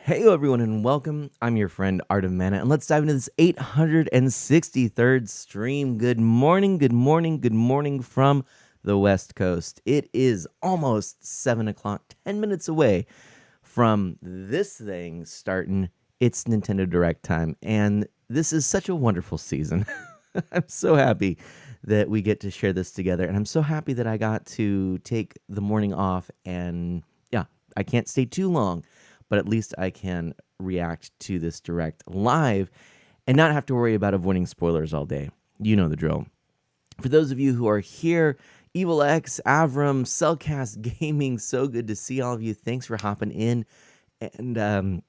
Hey everyone and welcome. I'm your friend Art of Mana, and let's dive into this 863rd stream. Good morning, good morning, good morning from the West Coast. It is almost 7 o'clock, 10 minutes away from this thing starting. It's Nintendo Direct time, and this is such a wonderful season. I'm so happy that we get to share this together, and I'm so happy that I got to take the morning off, and yeah, I can't stay too long, but at least I can react to this Direct live and not have to worry about avoiding spoilers all day. You know the drill. For those of you who are here, Evil X, Avram, Cellcast Gaming, so good to see all of you. Thanks for hopping in. And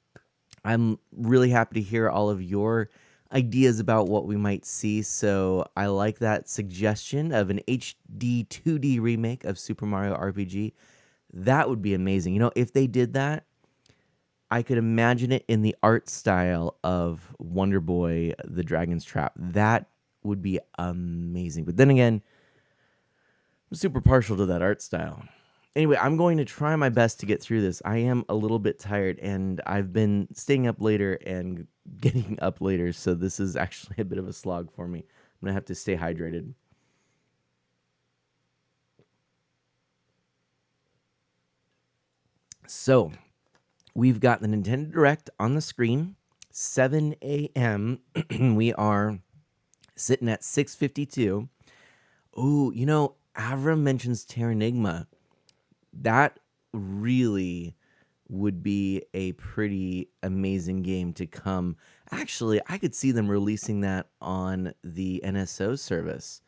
I'm really happy to hear all of your ideas about what we might see. So I like that suggestion of an HD 2D remake of Super Mario RPG. That would be amazing. You know, if they did that, I could imagine it in the art style of Wonder Boy, The Dragon's Trap. That would be amazing. But then again, I'm super partial to that art style. Anyway, I'm going to try my best to get through this. I am a little bit tired, and I've been staying up later and getting up later, so this is actually a bit of a slog for me. I'm going to have to stay hydrated. So, we've got the Nintendo Direct on the screen, 7 a.m. We are sitting at 6:52. Oh, you know, Avram mentions Terranigma. That really would be a pretty amazing game to come. Actually, I could see them releasing that on the NSO service.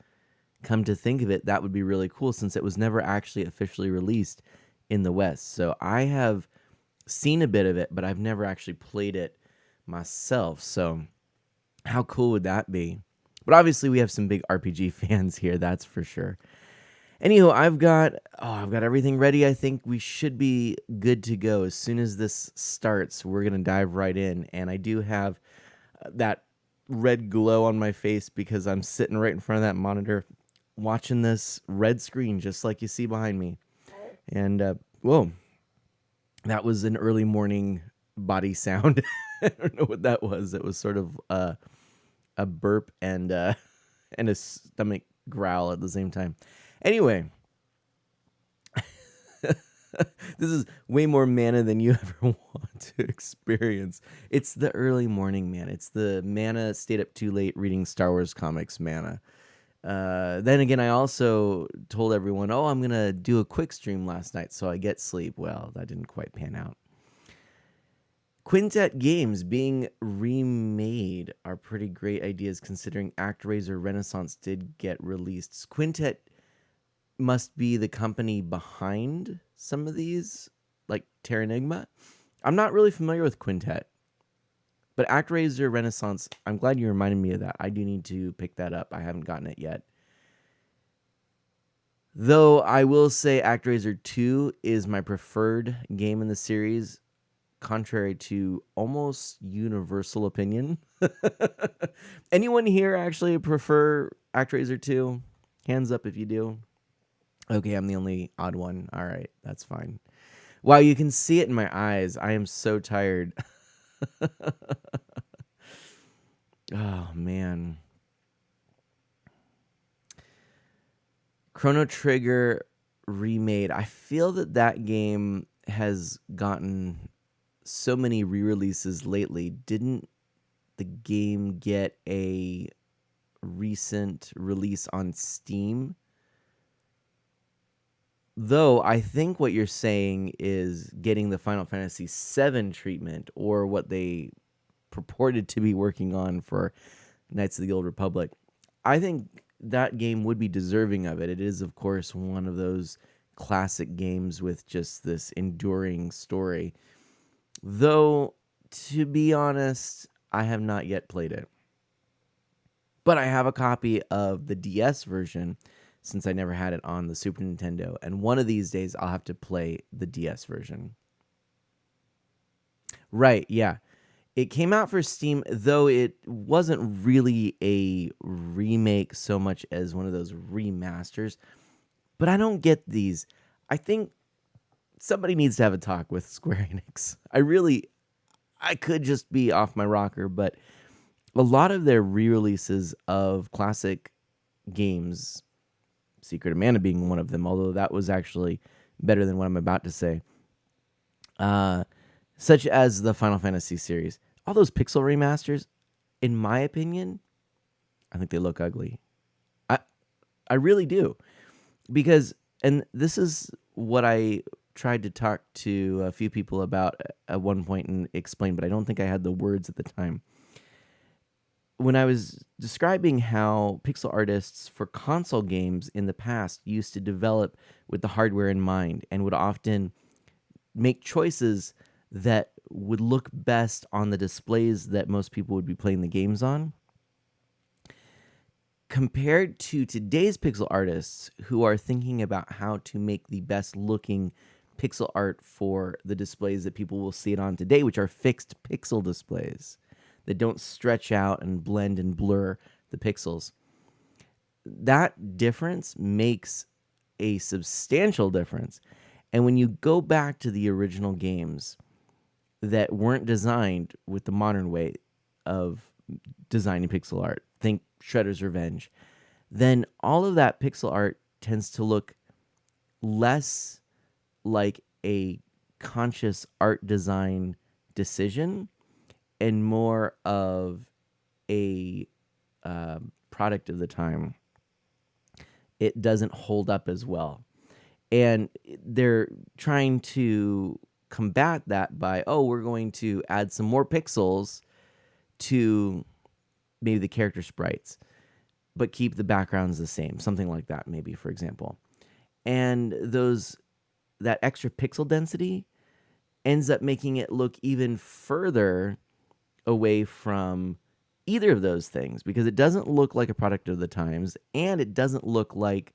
Come to think of it, that would be really cool since it was never actually officially released in the West. So I have seen a bit of it, but I've never actually played it myself. So how cool would that be? But obviously we have some big RPG fans here, that's for sure. Anywho, I've got everything ready. I think we should be good to go. As soon as this starts, we're going to dive right in. And I do have that red glow on my face because I'm sitting right in front of that monitor watching this red screen just like you see behind me. And whoa, that was an early morning body sound. I don't know what that was. It was sort of a burp and a stomach growl at the same time. Anyway, this is way more mana than you ever want to experience. It's the early morning mana. It's the mana stayed up too late reading Star Wars comics mana. Then again, I also told everyone, oh, I'm going to do a quick stream last night so I get sleep. Well, that didn't quite pan out. Quintet games being remade are pretty great ideas considering ActRaiser Renaissance did get released. Quintet must be the company behind some of these, like Terranigma. I'm not really familiar with Quintet, but ActRaiser Renaissance, I'm glad you reminded me of that. I do need to pick that up. I haven't gotten it yet. Though I will say ActRaiser 2 is my preferred game in the series, contrary to almost universal opinion. Anyone here actually prefer ActRaiser 2? Hands up if you do. Okay, I'm the only odd one. All right, that's fine. Wow, you can see it in my eyes. I am so tired. Oh, man. Chrono Trigger remade. I feel that game has gotten so many re-releases lately. Didn't the game get a recent release on Steam? Though I think what you're saying is getting the Final Fantasy VII treatment, or what they purported to be working on for Knights of the Old Republic. I think that game would be deserving of it. It is, of course, one of those classic games with just this enduring story. Though, to be honest, I have not yet played it. But I have a copy of the DS version, since I never had it on the Super Nintendo. And one of these days, I'll have to play the DS version. Right, yeah. It came out for Steam, though it wasn't really a remake so much as one of those remasters. But I don't get these. I think somebody needs to have a talk with Square Enix. I could just be off my rocker, but a lot of their re-releases of classic games, Secret of Mana being one of them, although that was actually better than what I'm about to say, uh, such as the Final Fantasy series, all those pixel remasters, in my opinion, I think they look ugly. I I really do. Because, and this is what I tried to talk to a few people about at one point and explain, but I don't think I had the words at the time. When I was describing how pixel artists for console games in the past used to develop with the hardware in mind and would often make choices that would look best on the displays that most people would be playing the games on, compared to today's pixel artists who are thinking about how to make the best looking pixel art for the displays that people will see it on today, which are fixed pixel displays that don't stretch out and blend and blur the pixels. That difference makes a substantial difference. And when you go back to the original games that weren't designed with the modern way of designing pixel art, think Shredder's Revenge, then all of that pixel art tends to look less like a conscious art design decision and more of a product of the time. It doesn't hold up as well. And they're trying to combat that by, oh, we're going to add some more pixels to maybe the character sprites, but keep the backgrounds the same, something like that, maybe, for example. And that extra pixel density ends up making it look even further away from either of those things, because it doesn't look like a product of the times, and it doesn't look like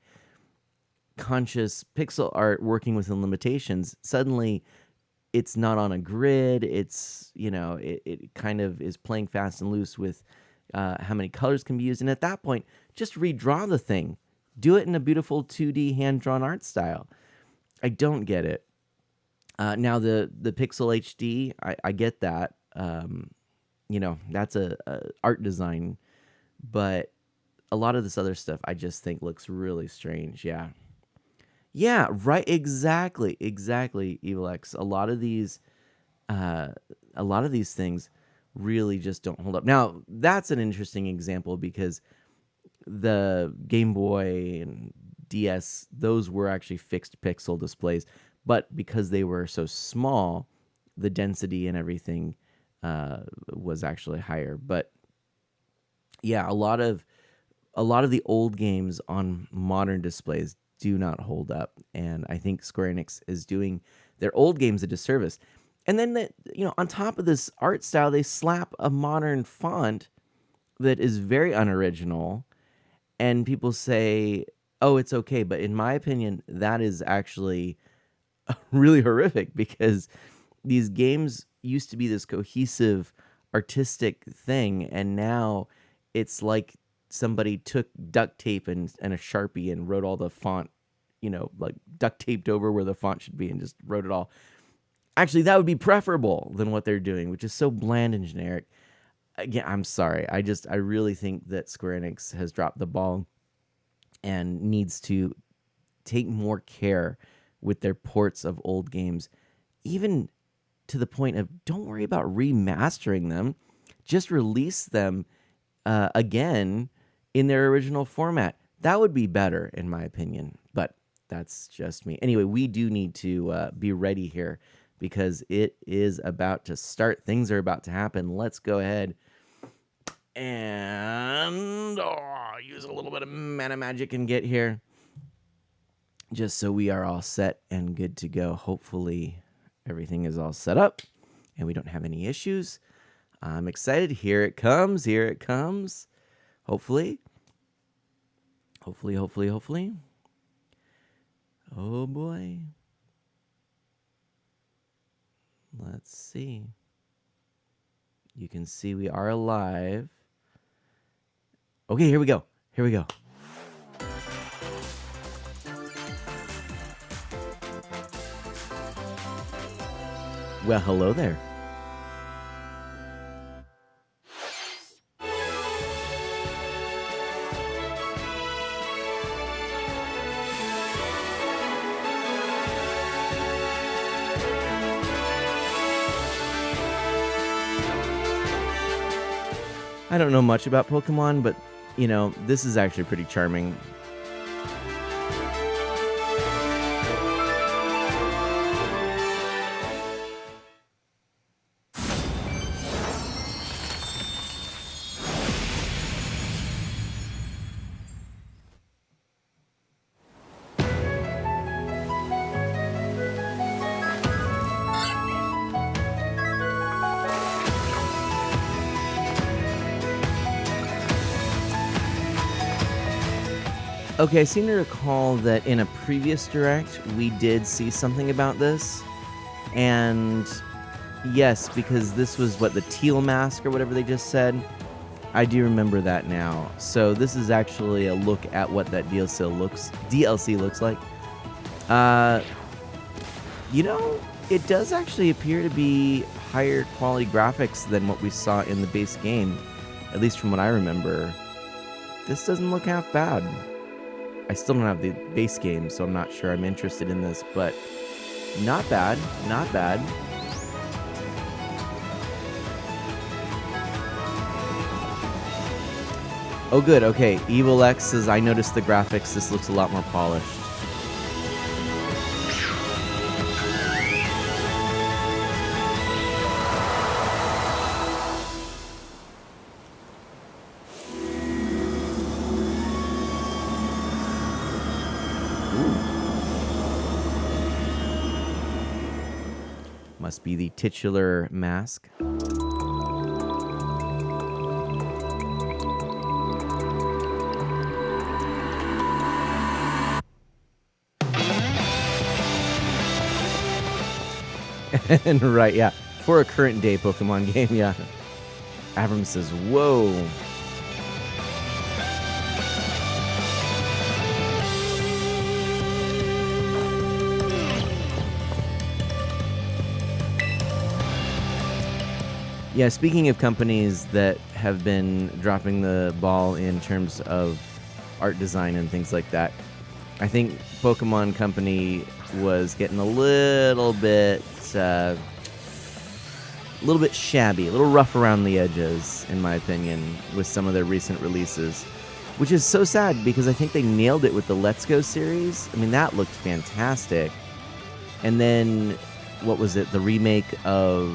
conscious pixel art working within limitations. Suddenly it's not on a grid. It's, it kind of is playing fast and loose with how many colors can be used. And at that point, just redraw the thing. Do it in a beautiful 2D hand-drawn art style. I don't get it. Now, the Pixel HD, I get that. That's a art design. But a lot of this other stuff I just think looks really strange. Yeah. Yeah, right. Exactly. Evil X. A lot of these things really just don't hold up. Now, that's an interesting example because the Game Boy and DS, those were actually fixed pixel displays, but because they were so small, the density and everything was actually higher. But yeah, a lot of the old games on modern displays do not hold up, and I think Square Enix is doing their old games a disservice. And then on top of this art style, they slap a modern font that is very unoriginal, and people say, "Oh, it's okay." But in my opinion, that is actually really horrific, because these games used to be this cohesive artistic thing, and now it's like somebody took duct tape and a Sharpie and wrote all the font, like duct taped over where the font should be and just wrote it all. Actually, that would be preferable than what they're doing, which is so bland and generic. Again, I'm sorry. I really think that Square Enix has dropped the ball and needs to take more care with their ports of old games, even to the point of, don't worry about remastering them. Just release them again in their original format. That would be better, in my opinion, but that's just me. Anyway, we do need to be ready here because it is about to start. Things are about to happen. Let's go ahead and use a little bit of mana magic and get here, just so we are all set and good to go. Hopefully everything is all set up and we don't have any issues. I'm excited. Here it comes. Hopefully. Oh boy. Let's see. You can see we are alive. Okay, here we go. Well, hello there. I don't know much about Pokemon, but, you know, this is actually pretty charming. Okay, I seem to recall that in a previous Direct, we did see something about this. And yes, because this was, what, the teal mask or whatever they just said? I do remember that now. So this is actually a look at what that DLC looks like. You know, it does actually appear to be higher quality graphics than what we saw in the base game, at least from what I remember. This doesn't look half bad. I still don't have the base game, so I'm not sure I'm interested in this, but not bad, not bad. Oh good, okay, Evil X says, I noticed the graphics, this looks a lot more polished. Must be the titular mask. And right, yeah. For a current day Pokemon game, yeah. Abram says, whoa. Yeah, speaking of companies that have been dropping the ball in terms of art design and things like that, I think Pokemon Company was getting a little bit shabby, a little rough around the edges, in my opinion, with some of their recent releases, which is so sad because I think they nailed it with the Let's Go series. I mean, that looked fantastic. And then, what was it, the remake of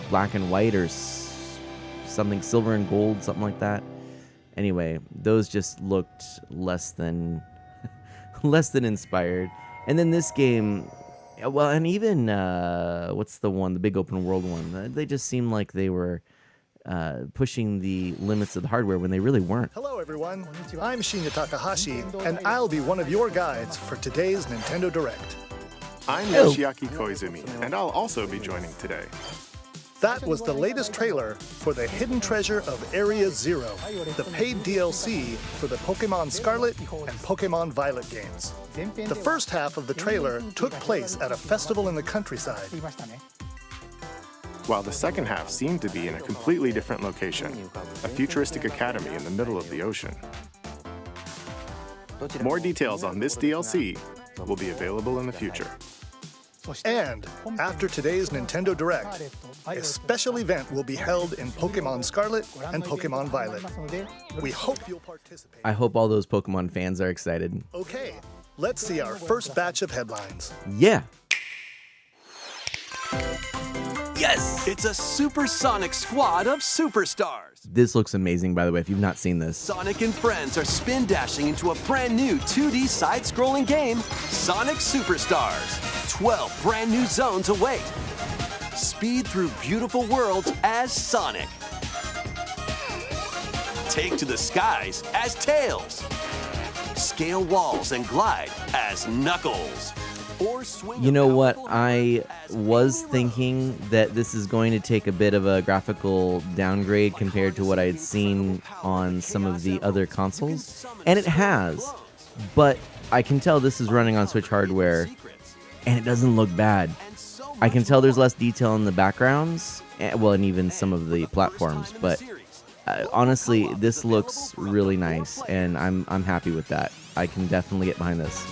Black and White or something, Silver and Gold, something like that. Anyway, those just looked less than inspired. And then this game, well, and even what's the one, the big open world one? They just seemed like they were pushing the limits of the hardware when they really weren't. Hello, everyone. I'm Shinya Takahashi, and I'll be one of your guides for today's Nintendo Direct. I'm Yoshiaki Koizumi, and I'll also be joining today. That was the latest trailer for the Hidden Treasure of Area Zero, the paid DLC for the Pokemon Scarlet and Pokemon Violet games. The first half of the trailer took place at a festival in the countryside, while the second half seemed to be in a completely different location, a futuristic academy in the middle of the ocean. More details on this DLC will be available in the future. And after today's Nintendo Direct, a special event will be held in Pokemon Scarlet and Pokemon Violet. We hope you'll participate. I hope all those Pokemon fans are excited. Okay, let's see our first batch of headlines. Yeah. Yes! It's a supersonic squad of superstars. This looks amazing, by the way, if you've not seen this. Sonic and friends are spin dashing into a brand new 2D side-scrolling game, Sonic Superstars. 12 brand new zones await. Speed through beautiful worlds as Sonic. Take to the skies as Tails. Scale walls and glide as Knuckles. Or swing. You know what? I was thinking that this is going to take a bit of a graphical downgrade compared to what I had seen on some of the other consoles. And it has. But I can tell this is running on Switch hardware. And it doesn't look bad. I can tell there's less detail in the backgrounds, well, and even some of the platforms. But honestly, this looks really nice, and I'm happy with that. I can definitely get behind this.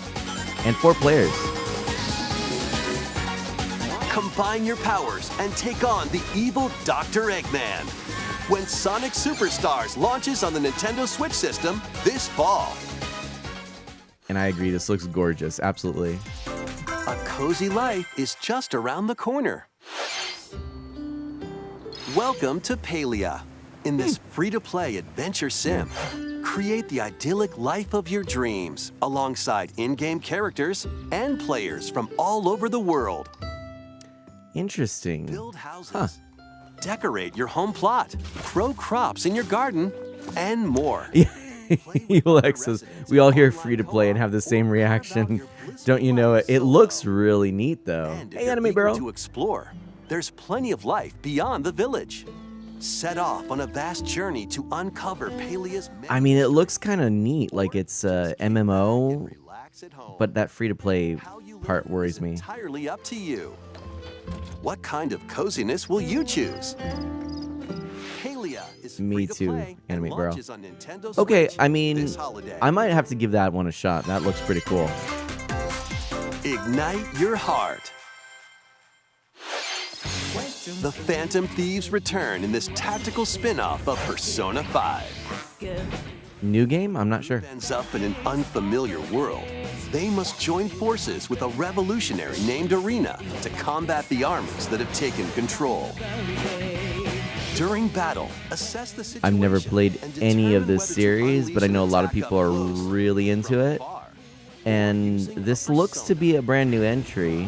And 4 players. Combine your powers and take on the evil Dr. Eggman. when Sonic Superstars launches on the Nintendo Switch system this fall. And I agree, this looks gorgeous, absolutely. A cozy life is just around the corner. Welcome to Palia. In this free-to-play adventure sim, create the idyllic life of your dreams alongside in-game characters and players from all over the world. Interesting. Build houses, decorate your home plot, grow crops in your garden, and more. Evil X says, we all hear free to play and have the same reaction. Don't you know it? It looks really neat though. And if Hey, you're Anime eager Barrel. to explore, there's plenty of life beyond the village. Set off on a vast journey to uncover Palia's I mean, it looks kind of neat, like it's MMO, relax at home. but that free to play How you live part worries is me. entirely up to you. What kind of coziness will you choose? Palia is Me free to too, play and Anime Barrel. launches on Nintendo Okay, Switch I mean, this holiday. I might have to give that one a shot. That looks pretty cool. Ignite your heart. The Phantom Thieves return in this tactical spin-off of Persona 5. New game? I'm not sure. Ends up in an unfamiliar world. They must join forces with a revolutionary named Arena to combat the armies that have taken control. During battle, assess the situation. I've never played and any of determine this whether to series, but I unleash know a an lot of attack people up are close really into or it. far. And this looks to be a brand new entry.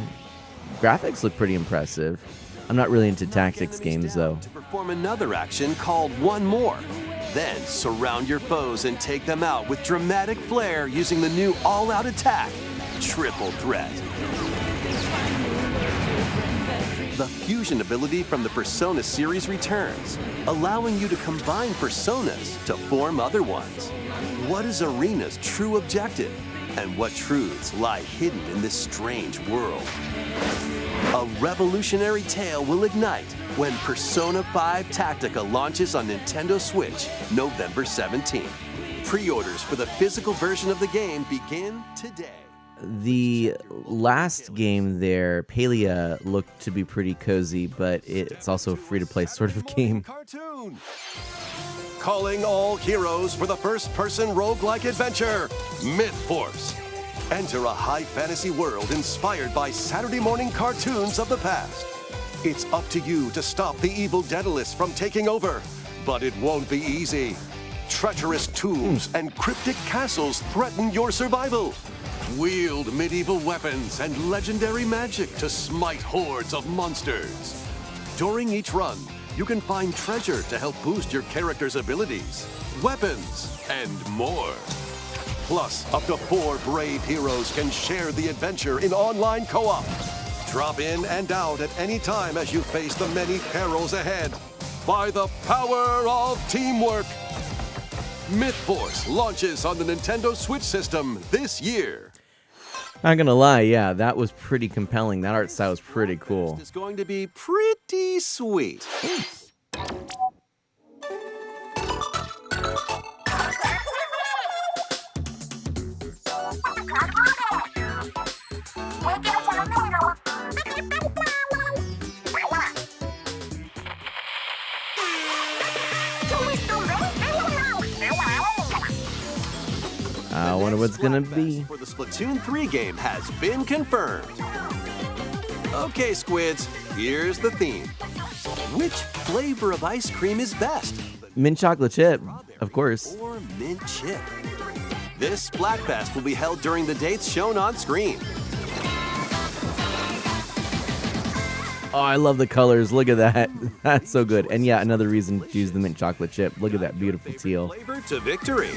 Graphics look pretty impressive. I'm not really into Knock tactics enemies games down though. To perform another action called One More. Then surround your foes and take them out with dramatic flair using the new all-out attack, Triple Threat. The fusion ability from the Persona series returns, allowing you to combine personas to form other ones. What is Arena's true objective? And what truths lie hidden in this strange world? A revolutionary tale will ignite when Persona 5 Tactica launches on Nintendo Switch November 17th. Pre-orders for the physical version of the game begin today. The last game there, Palia, looked to be pretty cozy, but it's also a free-to-play sort of game. Cartoon. Calling all heroes for the first-person roguelike adventure, Myth Force. Enter a high fantasy world inspired by Saturday morning cartoons of the past. It's up to you to stop the evil Daedalus from taking over, but it won't be easy. Treacherous tombs and cryptic castles threaten your survival. Wield medieval weapons and legendary magic to smite hordes of monsters. During each run, you can find treasure to help boost your character's abilities, weapons, and more. Plus, up to 4 brave heroes can share the adventure in online co-op. Drop in and out at any time as you face the many perils ahead. By the power of teamwork! Myth Force launches on the Nintendo Switch system this year. Not gonna lie, yeah, that was pretty compelling. That art style was pretty cool. It's going to be pretty sweet. I wonder what's gonna be. For the Splatoon 3 game has been confirmed. Okay, squids, here's the theme. Which flavor of ice cream is best? Mint chocolate chip, of course. Or mint chip? This Splatfest will be held during the dates shown on screen. Oh, I love the colors. Look at that. That's so good. And yeah, another reason to use the mint chocolate chip. Look at that beautiful teal. Flavor to victory.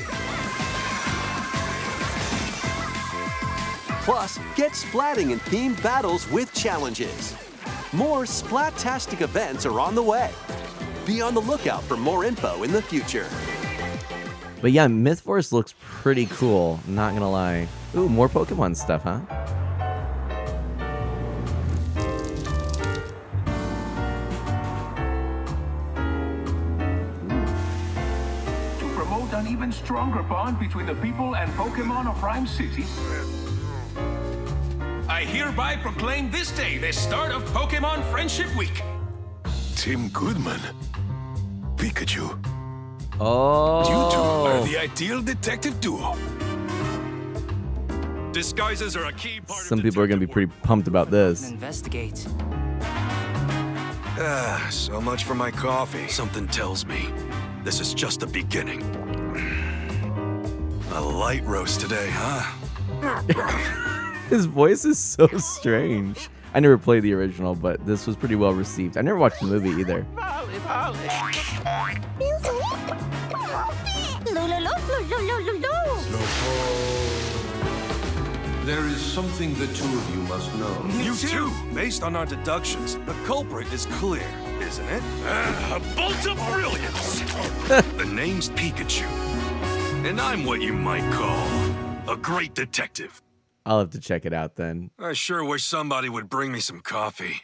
Plus, get splatting in themed battles with challenges. More Splat-tastic events are on the way. Be on the lookout for more info in the future. But yeah, Myth Force looks pretty cool. Not gonna lie. Ooh, more Pokemon stuff, huh? To promote an even stronger bond between the people and Pokemon of Rhyme City, I hereby proclaim this day the start of Pokemon Friendship Week. Tim Goodman. Pikachu. Oh. You two are the ideal detective duo. Disguises are a key part Some of people are going to be pretty pumped about this. Investigate. So much for my coffee. Something tells me this is just the beginning. A light roast today, huh? His voice is so strange. I never played the original, but this was pretty well received. I never watched the movie either. There is something the two of you must know. You too. Based on our deductions, the culprit is clear, isn't it? A bolt of brilliance! The name's Pikachu. And I'm what you might call a great detective. I'll have to check it out then. I sure wish somebody would bring me some coffee.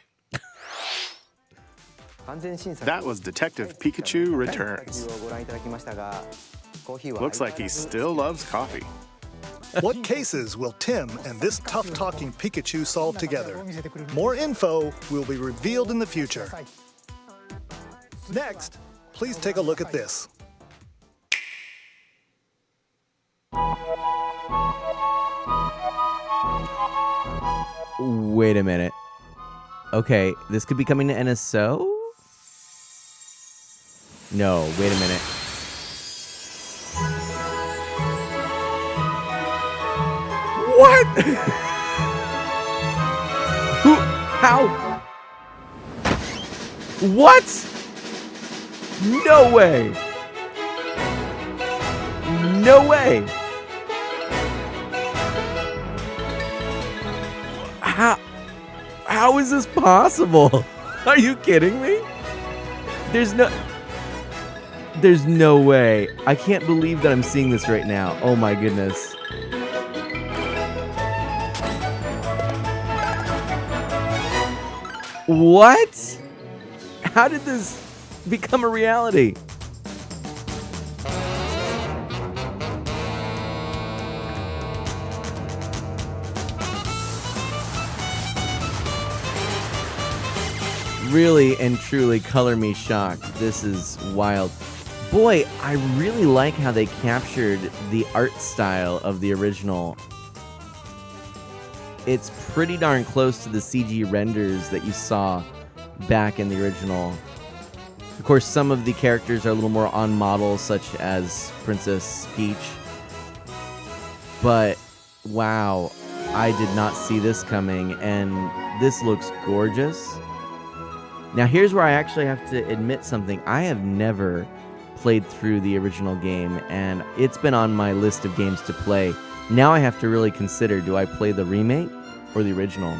That was Detective Pikachu Returns. Looks like he still loves coffee. What cases will Tim and this tough-talking Pikachu solve together? More info will be revealed in the future. Next, please take a look at this. Wait a minute. Okay, this could be coming to NSO? No, wait a minute. What? Who? How? What? No way. No way. How is this possible? Are you kidding me? There's no way. I can't believe that I'm seeing this right now. Oh my goodness. What? How did this become a reality? Really and truly color me shocked. This is wild. Boy, I really like how they captured the art style of the original. It's pretty darn close to the CG renders that you saw back in the original. Of course, some of the characters are a little more on model, such as Princess Peach. But, wow, I did not see this coming, and this looks gorgeous. Now, here's where I actually have to admit something. I have never played through the original game, and it's been on my list of games to play. Now I have to really consider, do I play the remake or the original?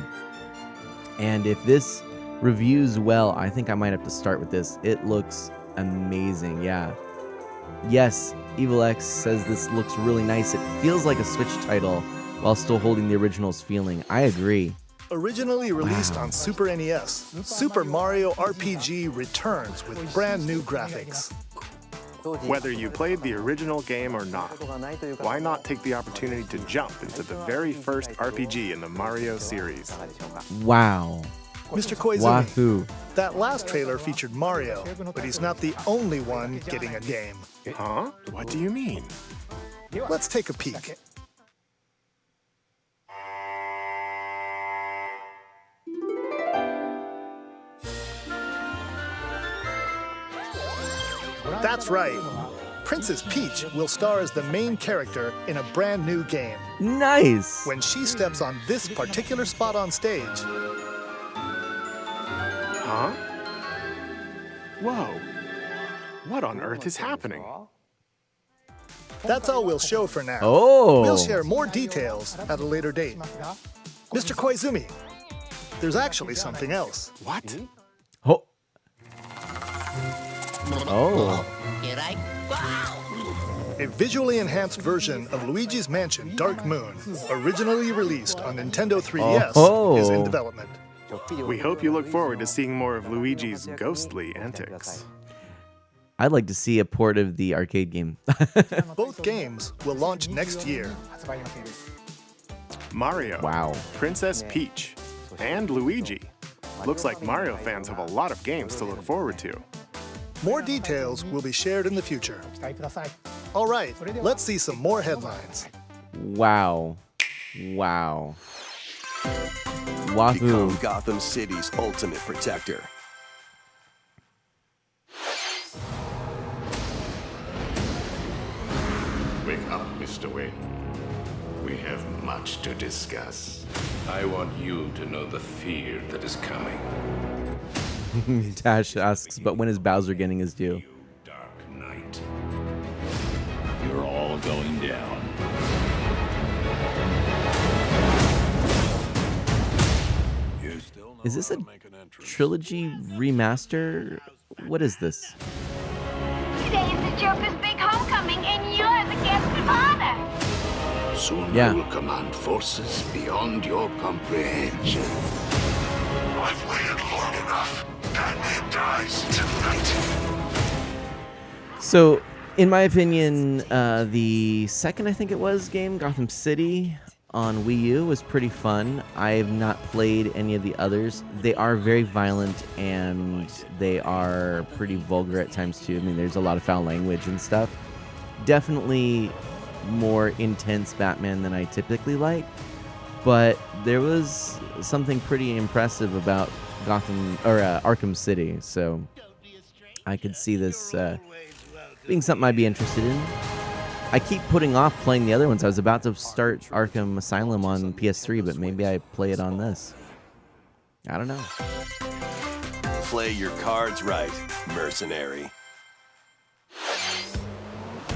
And if this reviews well, I think I might have to start with this. It looks amazing, yeah. Yes, Evil X says this looks really nice. It feels like a Switch title while still holding the original's feeling. I agree. Originally released on Super NES, Super Mario RPG returns with brand new graphics. Whether you played the original game or not, why not take the opportunity to jump into the very first RPG in the Mario series? Wow. Mr. Koizumi, Wahoo. that last trailer featured Mario, but he's not the only one getting a game. Huh? What do you mean? Let's take a peek. That's right. Princess Peach will star as the main character in a brand new game. Nice. When she steps on this particular spot on stage, Huh? Whoa. What on earth is happening? that's all we'll show for now. Oh. We'll share more details at a later date. Mr. Koizumi, there's actually something else. What? Oh. Oh. A visually enhanced version of Luigi's Mansion Dark Moon, originally released on Nintendo 3DS, is in development. We hope you look forward to seeing more of Luigi's ghostly antics. I'd like to see a port of the arcade game. Both games will launch next year. Mario, Wow. Princess Peach, and Luigi. Looks like Mario fans have a lot of games to look forward to. More details will be shared in the future. All right, let's see some more headlines. Wow. Wow. Wahoo. Become Gotham City's ultimate protector. Wake up, Mr. Wayne. We have much to discuss. I want you to know the fear that is coming. Dash asks, but when is Bowser getting his due? You Dark Knight. You're all going down. You still know Is this how a to make an entrance. trilogy remaster? What is this? Today is the Joker's big homecoming, and you're the guest of honor. Soon Yeah. I will command forces beyond your comprehension. I've waited long enough. Batman dies tonight. So, in my opinion, the second, I think it was, game, Gotham City, on Wii U was pretty fun. I have not played any of the others. They are very violent, and they are pretty vulgar at times, too. I mean, there's a lot of foul language and stuff. Definitely more intense Batman than I typically like, but there was something pretty impressive about Arkham City, so I could see this being something I'd be interested in. I keep putting off playing the other ones. I was about to start Arkham Asylum on PS3, but maybe I play it on this. I don't know. Play your cards right, mercenary.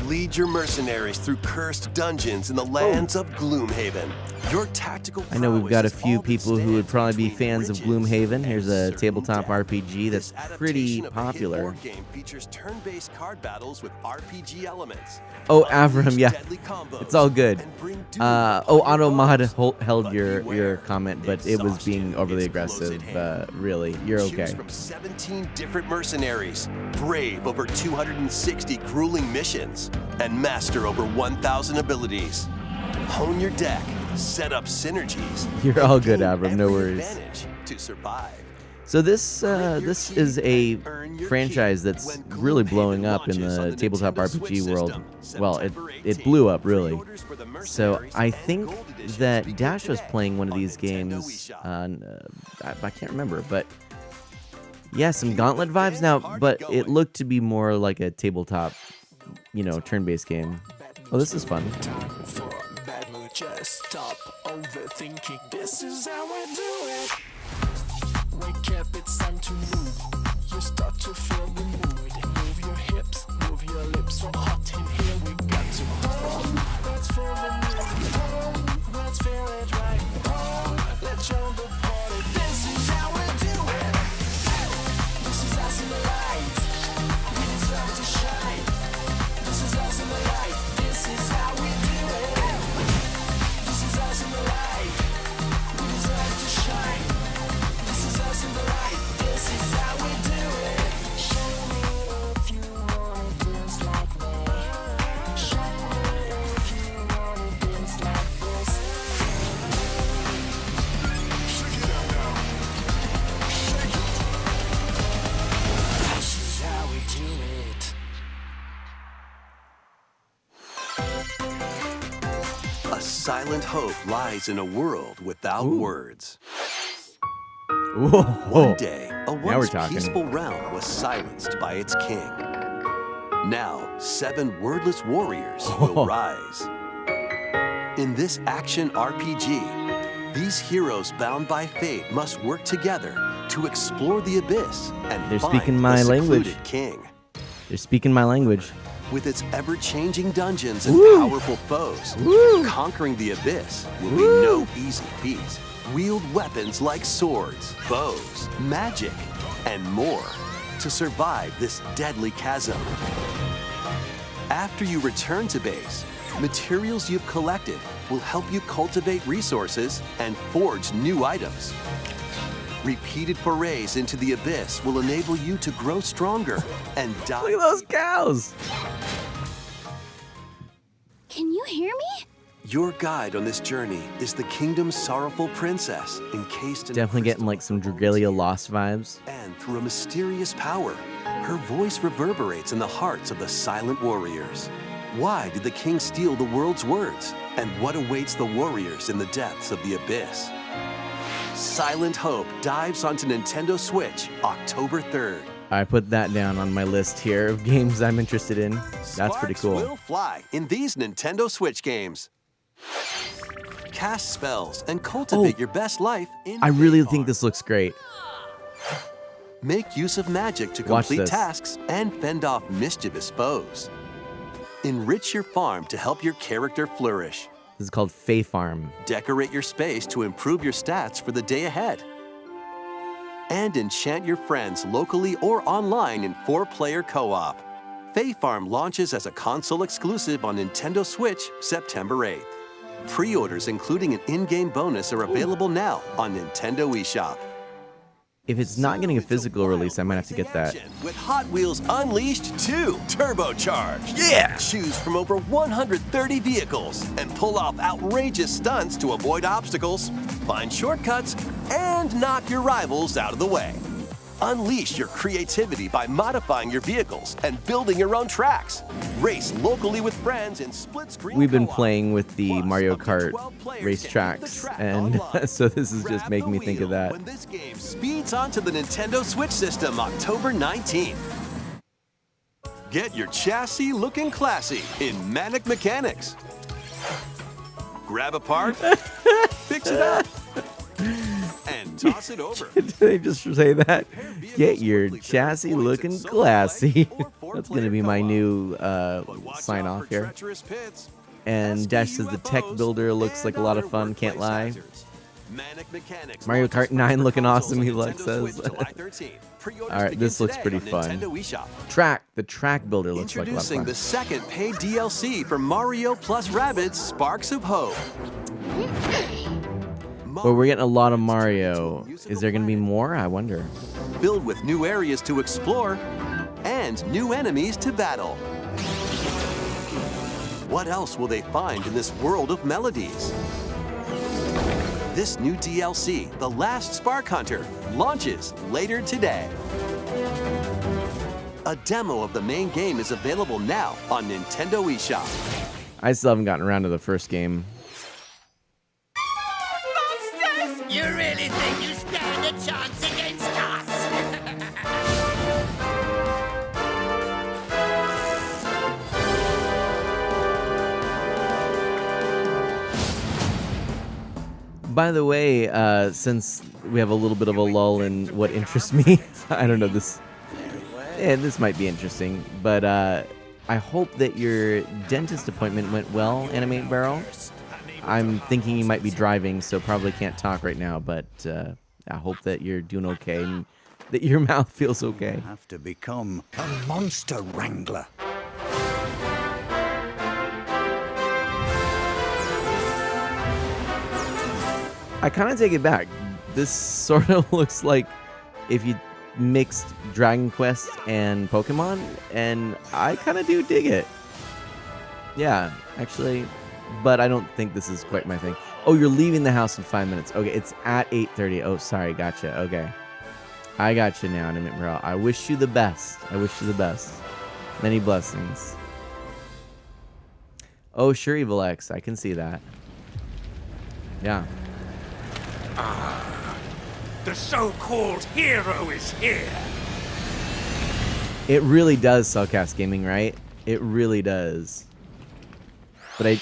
Lead your mercenaries through cursed dungeons in the lands of Gloomhaven. Your tactical I know we've got a prowess is few all that people who would stands probably be between fans of riches Gloomhaven. and Here's a certain tabletop death. RPG that's This pretty adaptation of a hit popular. board game features turn-based card battles with RPG elements. Oh, Avram, Unleash yeah. deadly combos It's all good. and bring doom Oh, upon your Automod foes. held But your beware, comment, but it was being exhaustion overly is close aggressive. at hand. Really, you're Choose okay. from 17 different mercenaries, brave over 260 grueling missions, and master over 1,000 abilities. Hone your deck, set up synergies. You're and all good, gain Avram, no every worries. advantage to survive. So this is a franchise that's really blowing up in the tabletop RPG world. Well, it blew up really. So I think that Dash was playing one of these games. I can't remember, but yeah, some Gauntlet vibes now. But it looked to be more like a tabletop, turn-based game. Oh, this is fun. Just stop overthinking. This is how I do it. Wake up, it's time to move. You start to feel the mood. Move your hips, move your lips. So hot in here, we got to let's feel the mood. Let's feel it right. Let's show the party. This is how we do it. This is us in the light. We deserve to shine. This is us in the light. This is how we do it. This is us in the light. We deserve to shine. This is us in the light. This is how we do it. Show me if you wanna dance like me. Show me if you wanna dance like this. Shake it out now. Shake it. This is how we do it. A silent hope lies in a world without words. Whoa. One day, a we're once talking. peaceful realm was silenced by its king. Now, 7 wordless warriors will rise. In this action RPG, these heroes bound by fate must work together to explore the abyss and They're find speaking my the language. secluded king. They're speaking my language. With its ever-changing dungeons and Woo! powerful foes, Woo! conquering the abyss will Woo! be no easy feat. Wield weapons like swords, bows, magic, and more to survive this deadly chasm. After you return to base, materials you've collected will help you cultivate resources and forge new items. Repeated forays into the abyss will enable you to grow stronger and dive. Look at those cows. Can you hear me? Your guide on this journey is the kingdom's sorrowful princess, encased in a Definitely getting crystal like some Dragalia Lost vibes. and through a mysterious power, Her voice reverberates in the hearts of the silent warriors. Why did the king steal the world's words? And what awaits the warriors in the depths of the abyss? Silent Hope dives onto Nintendo Switch October 3rd. I put that down on my list here of games I'm interested in. That's pretty Sparks cool. will fly in these Nintendo Switch games. Cast spells and cultivate your best life in I really Fae think Farm. this looks great. Make use of magic to Watch complete this. tasks and fend off mischievous foes. Enrich your farm to help your character flourish. This is called Fae Farm. Decorate your space to improve your stats for the day ahead. And enchant your friends locally or online in 4-player co-op. Fae Farm launches as a console exclusive on Nintendo Switch September 8th. Pre-orders including an in-game bonus are available now on Nintendo eShop. If it's not getting a physical release, I might have to get that. With Hot Wheels Unleashed 2 Turbocharged. Yeah! Choose from over 130 vehicles and pull off outrageous stunts to avoid obstacles, find shortcuts, and knock your rivals out of the way. Unleash your creativity by modifying your vehicles and building your own tracks. Race locally with friends in split-screen We've been co-op. playing with the Plus, Mario up to Kart 12 players race can tracks, beat the track and online. so this is just Grab making the me think of wheel that. when this game speeds onto the Nintendo Switch system October 19th. Get your chassis looking classy in Manic Mechanics. Grab a part, fix it up, and toss it over. Did they just say that? Get your chassis looking classy. That's going to be my new sign off here. And Dash says the tech builder looks like a lot of fun, can't lie. Mario Kart 9 looking awesome, he says. Alright, this looks pretty fun. The track builder looks like a lot of Introducing fun. the second paid DLC for Mario plus Rabbids Sparks of Hope. But we're getting a lot of Mario. Is there going to be more? I wonder. Filled with new areas to explore and new enemies to battle. What else will they find in this world of melodies? This new DLC, The Last Spark Hunter, launches later today. A demo of the main game is available now on Nintendo eShop. I still haven't gotten around to the first game. Monsters! You really think you stand a chance against us? By the way, since we have a little bit of a lull in what interests me, I don't know, this might be interesting, but I hope that your dentist appointment went well, Animate Barrel. I'm thinking you might be driving, so probably can't talk right now, but I hope that you're doing okay and that your mouth feels okay. Have to become a monster wrangler. I kind of take it back. This sort of looks like if you mixed Dragon Quest and Pokemon, and I kind of do dig it. Yeah, actually, but I don't think this is quite my thing. Oh, you're leaving the house in 5 minutes. Okay, it's at 8:30. Oh, sorry, gotcha. Okay. I got you now, Animate Bro. I wish you the best. I wish you the best. Many blessings. Oh, sure, Evil X. I can see that. Yeah. The so-called hero is here. It really does, Cellcast Gaming, right? It really does. But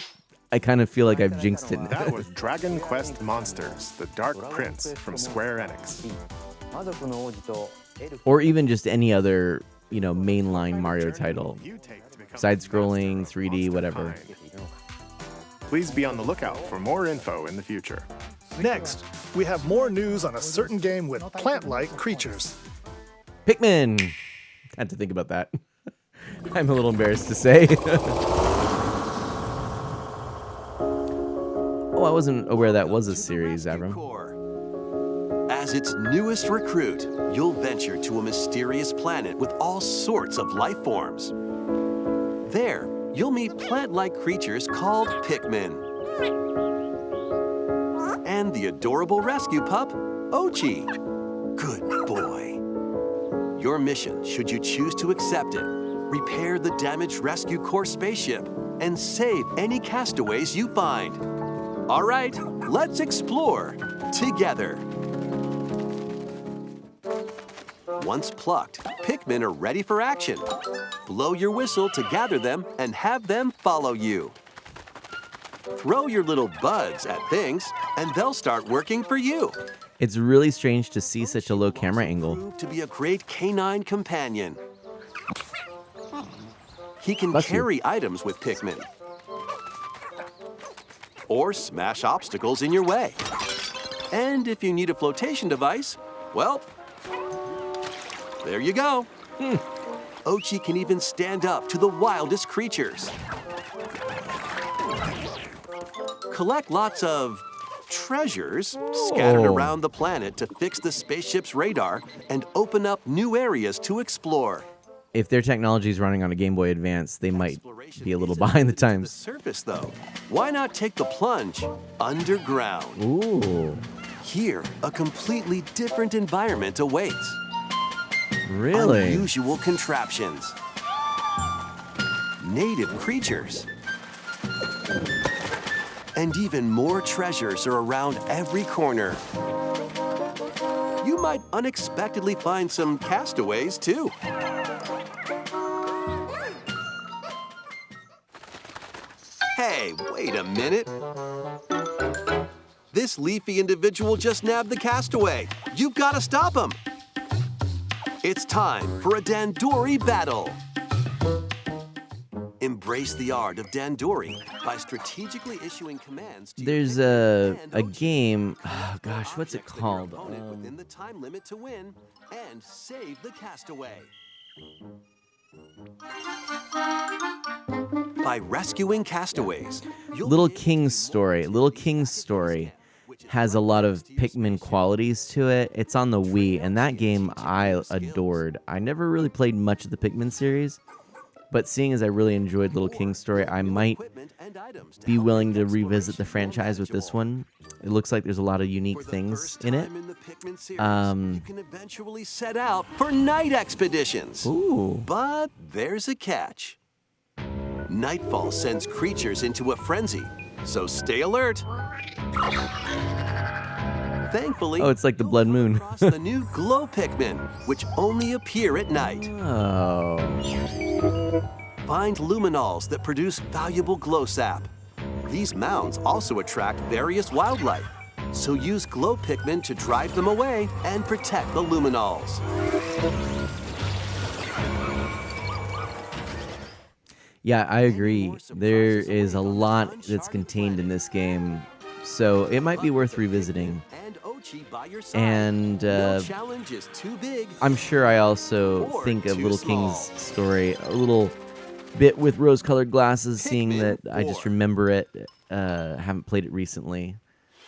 I kind of feel like I've jinxed it. That was Dragon Quest Monsters, the Dark Prince from Square Enix. Or even just any other, mainline Mario title. Side-scrolling, 3D, whatever. Please be on the lookout for more info in the future. Next, we have more news on a certain game with plant-like creatures. Pikmin! Had to think about that. I'm a little embarrassed to say. Oh, I wasn't aware that was a series, Avram. As its newest recruit, you'll venture to a mysterious planet with all sorts of life forms. There, you'll meet plant-like creatures called Pikmin. And the adorable rescue pup, Ochi. Good boy. your mission should you choose to accept it. Repair the damaged Rescue Corps spaceship and save any castaways you find. All right, let's explore together. Once plucked, Pikmin are ready for action. Blow your whistle to gather them and have them follow you. Throw your little buds at things, and they'll start working for you. It's really strange to see such a low camera angle. Prove to be a great canine companion. He can Bless you. carry items with Pikmin. Or smash obstacles in your way. And if you need a flotation device, well, there you go. Ochi can even stand up to the wildest creatures. Collect lots of treasures scattered around the planet to fix the spaceship's radar and open up new areas to explore. If their technology is running on a Game Boy Advance, they might be a little behind the times. Surface, though, why not take the plunge underground? Ooh, Here, a completely different environment awaits. really? Unusual contraptions. Native creatures. And even more treasures are around every corner. You might unexpectedly find some castaways, too. Hey, wait a minute. This leafy individual just nabbed the castaway. You've got to stop him. It's time for a Dandori battle. Embrace the art of Dandori by strategically issuing commands to There's a game. Oh, gosh, what's it called? within the time limit to win and save the castaway. By rescuing castaways, Little King's Story. Little King's Story has a lot of Pikmin qualities to it. It's on the Wii, and that game I adored. I never really played much of the Pikmin series, but seeing as I really enjoyed Little King's Story, I might be willing to revisit the franchise with this one. It looks like there's a lot of unique things in it. You can eventually set out for night expeditions. Ooh. But there's a catch. Nightfall sends creatures into a frenzy, so stay alert. Thankfully, Oh, it's like the Blood Moon. across the new glow Pikmin, which only appear at night. Oh. Find luminals that produce valuable glow sap. These mounds also attract various wildlife, so use glow Pikmin to drive them away and protect the luminals. Yeah, I agree. There is a lot that's contained in this game, so it might be worth revisiting. And Ochi by your side. And No challenge is too big. I'm sure I also Or think of too Little small. King's Story a little bit with rose-colored glasses, seeing Pikmin that I just 4. remember it. Haven't played it recently,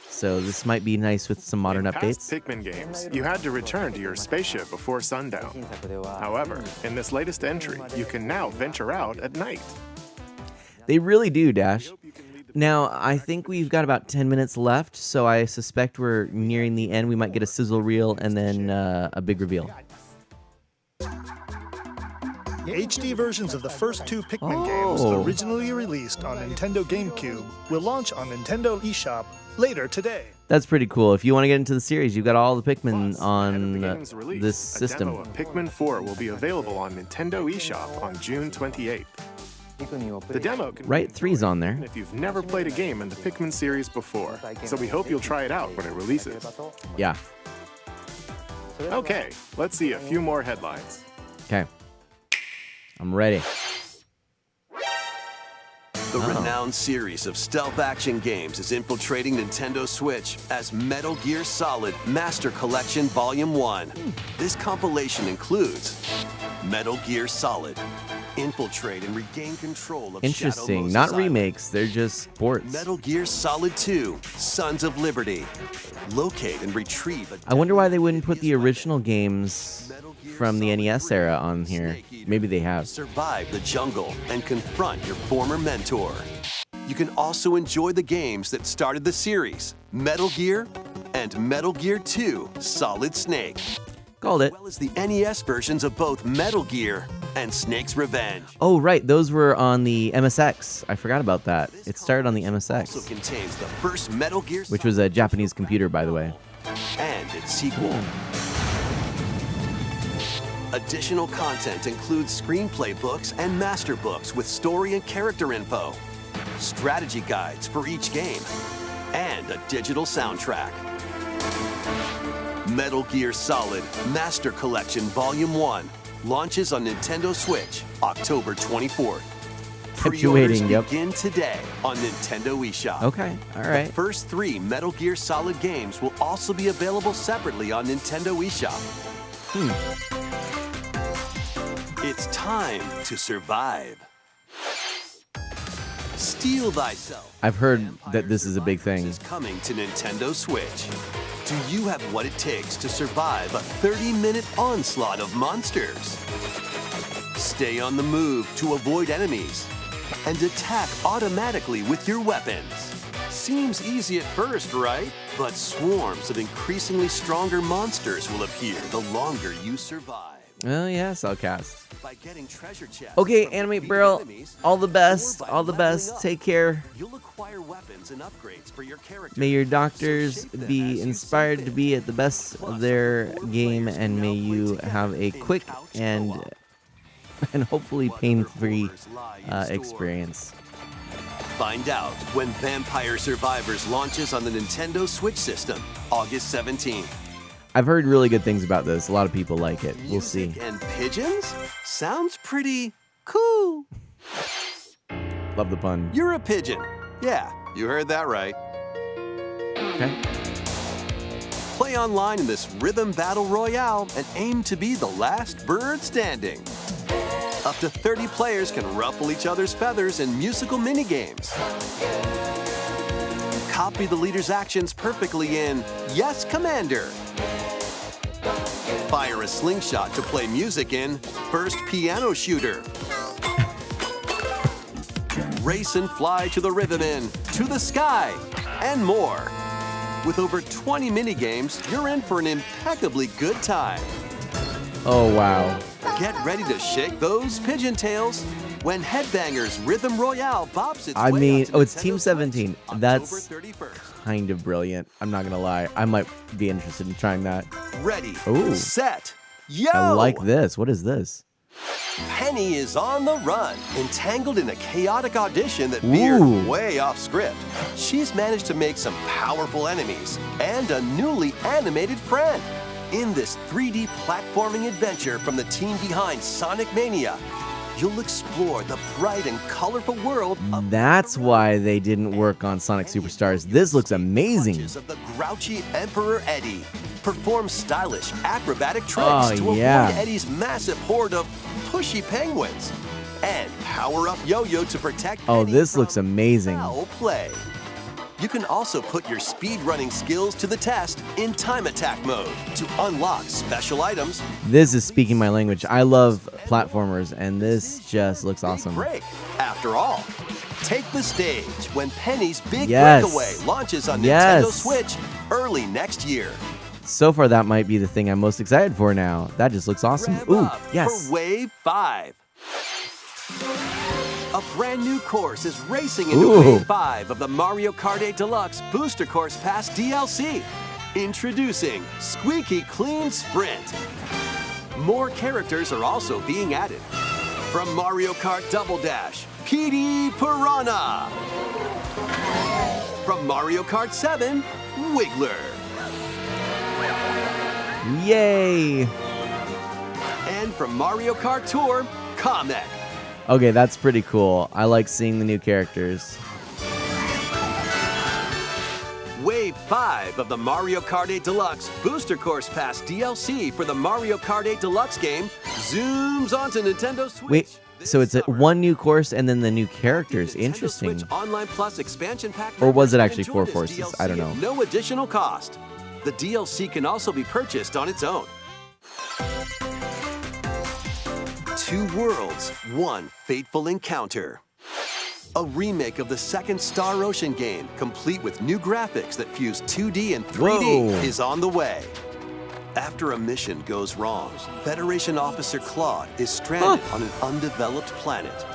so this might be nice with some modern In past updates. Pikmin games, you had to return to your spaceship before sundown. However, in this latest entry, you can now venture out at night. They really do, Dash. Now, I think we've got about 10 minutes left, so I suspect we're nearing the end. We might get a sizzle reel and then a big reveal. HD versions of the first two Pikmin games, Oh. originally released on Nintendo GameCube, will launch on Nintendo eShop later today. That's pretty cool. If you want to get into the series, you've got all the Pikmin Plus, ahead of on the game's release, this a system. demo of Pikmin 4 will be available on Nintendo eShop on June 28th. The demo can Right, 3's on there. if you've never played a game in the Pikmin series before, so we hope you'll try it out when it releases. Yeah. Okay, let's see a few more headlines. Okay. I'm ready. The renowned series of stealth action games is infiltrating Nintendo Switch as Metal Gear Solid Master Collection Volume 1. This compilation includes Metal Gear Solid, infiltrate and regain control of Interesting. Shadow Not Moses remakes. They're just ports. Metal Gear Solid 2, Sons of Liberty. Locate and retrieve a I wonder why they wouldn't put the original games from the NES era on here. Maybe they have. survive the jungle and confront your former mentor. You can also enjoy the games that started the series, Metal Gear and Metal Gear 2, Solid Snake. Called it. As well as the NES versions of both Metal Gear and Snake's Revenge. Oh, right. Those were on the MSX. I forgot about that. It started on the MSX. Also contains the first Metal Gear, which was a Japanese computer, by the way. And its sequel. Additional content includes screenplay books and master books with story and character info, strategy guides for each game, and a digital soundtrack. Metal Gear Solid Master Collection Volume 1 launches on Nintendo Switch October 24th. Kept you waiting, yep. Begin today on Nintendo eShop. Okay, all right. The first 3 Metal Gear Solid games will also be available separately on Nintendo eShop. It's time to survive. Steel thyself. I've heard that this is a big thing. Is coming to Nintendo Switch. Do you have what it takes to survive a 30-minute onslaught of monsters? Stay on the move to avoid enemies and attack automatically with your weapons. Seems easy at first, right? But swarms of increasingly stronger monsters will appear the longer you survive. Oh, yeah, Cellcast. By getting treasure chests. Okay, Animate Barrel, all the best. All the best. Take care. You'll acquire weapons and upgrades for your character. May your doctors be inspired to be at the best of their game, and may you have a quick and hopefully pain-free experience. Find out when Vampire Survivors launches on the Nintendo Switch system, August 17th. I've heard really good things about this. A lot of people like it. We'll see. And pigeons? Sounds pretty cool. Love the pun. You're a pigeon. Yeah, you heard that right. Okay. Play online in this rhythm battle royale and aim to be the last bird standing. Up to 30 players can ruffle each other's feathers in musical minigames. Copy the leader's actions perfectly in Yes, Commander. Fire a slingshot to play music in First Piano Shooter. Race and fly to the rhythm in To the Sky, and more. With over 20 minigames, you're in for an impeccably good time. Oh, wow. Get ready to shake those pigeon tails when Headbangers Rhythm Royale bops its way oh, it's Team 17. That's kind of brilliant. I'm not going to lie. I might be interested in trying that. Ready, Ooh. set, yo! I like this. What is this? Penny is on the run, entangled in a chaotic audition that veered way off script. She's managed to make some powerful enemies and a newly animated friend. In this 3D platforming adventure from the team behind Sonic Mania, you'll explore the bright and colorful world of That's why they didn't work on Sonic Superstars. This looks amazing. Of the grouchy Emperor Eddie. Perform stylish acrobatic tricks to avoid Eddie's massive horde of pushy penguins. And power up Yo-Yo to protect Eddie this from looks amazing. foul play. You can also put your speedrunning skills to the test in time attack mode to unlock special items. This is speaking my language. I love platformers, and this just looks awesome. Break. After all, take the stage when Penny's Big Breakaway launches on Nintendo Switch early next year. So far, that might be the thing I'm most excited for now. That just looks awesome. Rev Ooh, up yes. For Wave 5. A brand new course is racing into Wave 5 of the Mario Kart 8 Deluxe Booster Course Pass DLC. Introducing Squeaky Clean Sprint. More characters are also being added. From Mario Kart Double Dash, PD Piranha. From Mario Kart 7, Wiggler. Yay! And from Mario Kart Tour, Kamek. Okay, that's pretty cool. I like seeing the new characters. Wave 5 of the Mario Kart 8 Deluxe Booster Course Pass DLC for the Mario Kart 8 Deluxe game zooms onto Nintendo Switch. Wait, so it's one new course and then the new characters. Interesting. Switch Online Plus expansion pack. Or was it actually Enjoy 4 this courses? DLC I don't know. at no additional cost. The DLC can also be purchased on its own. 2 worlds, 1 fateful encounter. A remake of the second Star Ocean game, complete with new graphics that fuse 2D and 3D, is on the way. After a mission goes wrong, Federation Officer Claude is stranded on an undeveloped planet.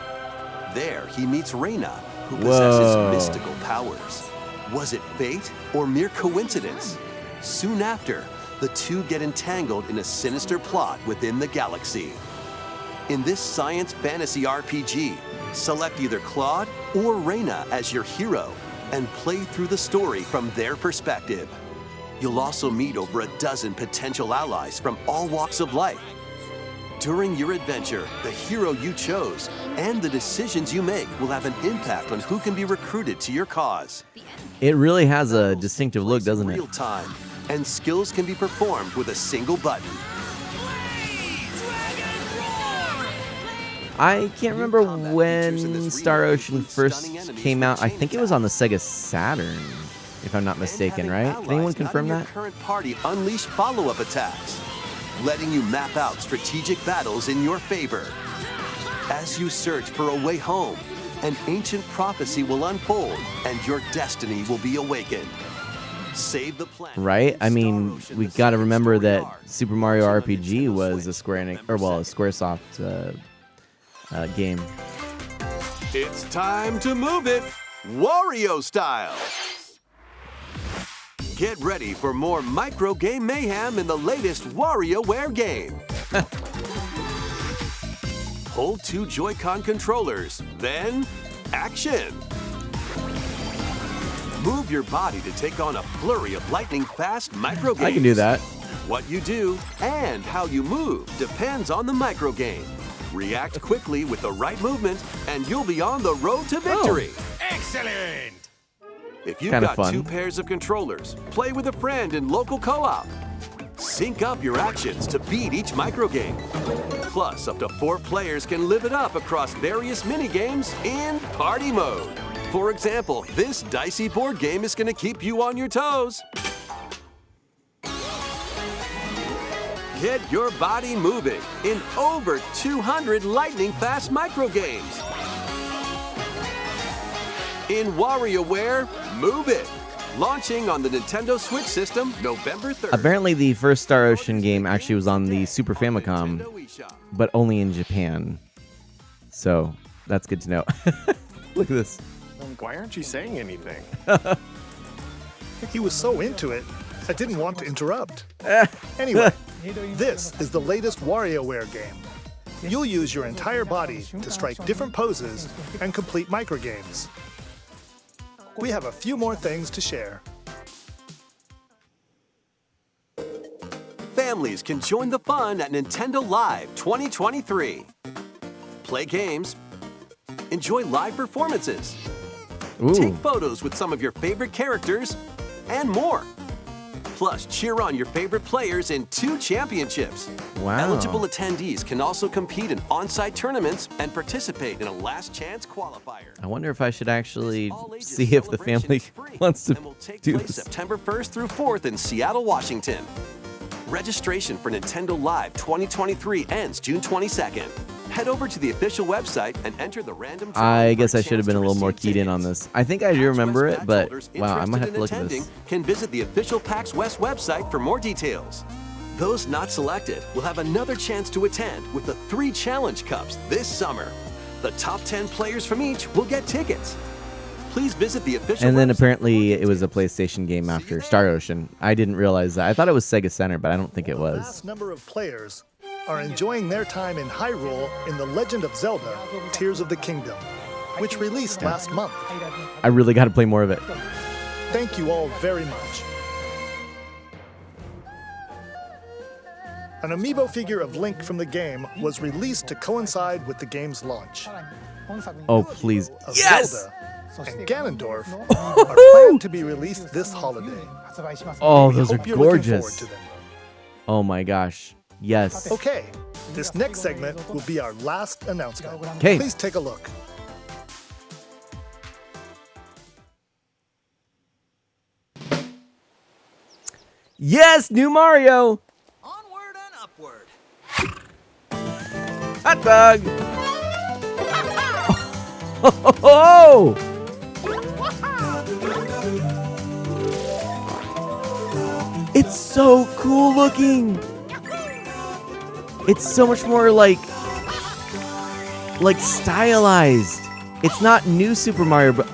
There, he meets Reyna, who possesses mystical powers. Was it fate or mere coincidence? Soon after, the two get entangled in a sinister plot within the galaxy. In this science fantasy RPG, select either Claude or Reyna as your hero and play through the story from their perspective. You'll also meet over a dozen potential allies from all walks of life. During your adventure, the hero you chose and the decisions you make will have an impact on who can be recruited to your cause. It really has a distinctive look, doesn't it? Real time, and skills can be performed with a single button. I can't remember when Star Ocean first came out. I think it was on the Sega Saturn, if I'm not mistaken, right? Can anyone confirm that? Current party unleash follow-up attacks, letting you map out strategic battles in your favor. As you search for a way home, an ancient prophecy will unfold and your destiny will be awakened. Save the planet. Right? I mean, we got to remember that Super Mario RPG was a a Squaresoft game. It's time to move it, Wario style. Get ready for more micro game mayhem in the latest WarioWare game. Hold 2 Joy-Con controllers, then action. Move your body to take on a flurry of lightning-fast micro games. I can do that. What you do and how you move depends on the micro game. React quickly with the right movement, and you'll be on the road to victory. Excellent! If you've Kinda got fun. 2 pairs of controllers, play with a friend in local co-op. Sync up your actions to beat each micro game. Plus, up to 4 players can live it up across various mini-games in party mode. For example, this dicey board game is going to keep you on your toes. Get your body moving in over 200 lightning-fast micro games. In WarioWare, Move It! Launching on the Nintendo Switch system November 3rd. Apparently, the first Star Ocean game actually was on the Super Famicom, but only in Japan. So, that's good to know. Look at this. Why aren't you saying anything? He was so into it, I didn't want to interrupt. Anyway, this is the latest WarioWare game. You'll use your entire body to strike different poses and complete microgames. We have a few more things to share. Families can join the fun at Nintendo Live 2023. Play games, enjoy live performances, take photos with some of your favorite characters, and more. Plus, cheer on your favorite players in 2 championships. Wow. Eligible attendees can also compete in on-site tournaments and participate in a last chance qualifier. I wonder if I should actually see if the family wants to do this. September 1st through 4th in Seattle, Washington. Registration for Nintendo Live 2023 ends June 22nd. Head over to the official website and enter the random drawing. I guess for a I should have chance been a to little more receive keyed in on this. I think I do remember it, but wow, I might have to look at this. Can visit the official PAX West website for more details. Those not selected will have another chance to attend with the 3 Challenge Cups this summer. The top 10 players from each will get tickets. Please visit the official And then website. apparently it was a PlayStation game after Star Ocean. I didn't realize that. I thought it was Sega Center, but I don't think it The was. vast number of players are enjoying their time in Hyrule in The Legend of Zelda: Tears of the Kingdom, which released last month. I really got to play more of it. Thank you all very much. An amiibo figure of Link from the game was released to coincide with the game's launch. Oh, please. Of Yes! Zelda and Ganondorf are planned to be released this holiday. Oh, We those are hope you're looking forward gorgeous. to them. Oh my gosh. Yes. Okay, this next segment will be our last announcement. 'Kay. Please take a look. Yes, new Mario. Onward and upward. Hot dog. Oh! It's It's so cool looking. It's so much more like stylized. It's not new Super Mario, but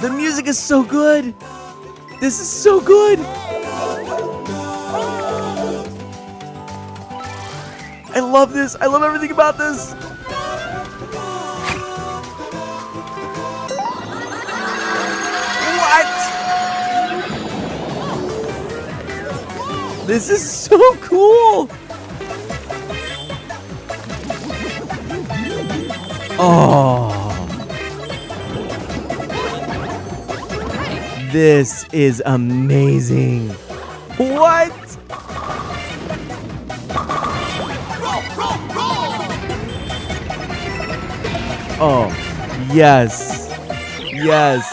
the music is so good. This is so good. I love this. I love everything about this. What? This is so cool. Oh. This is amazing. What? Oh, yes. Yes.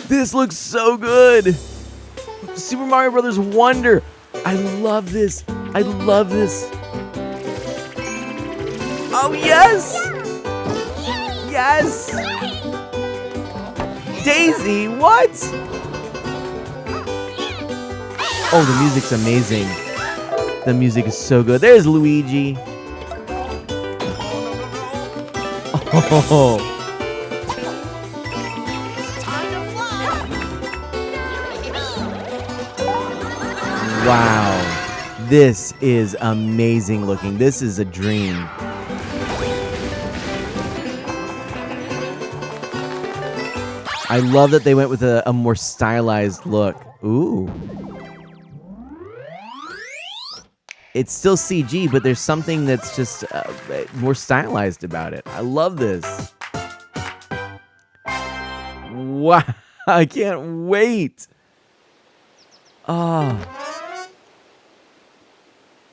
This looks so good. Super Mario Brothers Wonder. I love this. I love this. Oh, yes. Yes. Daisy, what? Oh, the music's amazing. The music is so good. There's Luigi. Oh. Wow. This is amazing looking. This is a dream. I love that they went with a more stylized look. Ooh. It's still CG, but there's something that's just more stylized about it. I love this. Wow. I can't wait. Oh.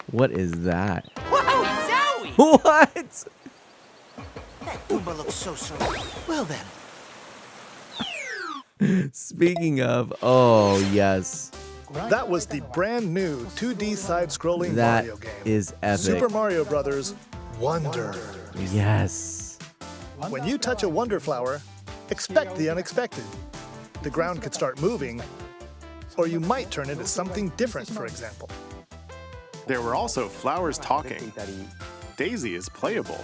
What is that? Whoa, Zowie! What? That Goomba looks so well then. Speaking of, oh, yes. That was the brand new 2D side-scrolling That Mario game. is epic. Super Mario Brothers Wonder. Yes. When you touch a Wonder Flower, expect the unexpected. The ground could start moving, or you might turn into something different, for example. There were also flowers talking. Daisy is playable.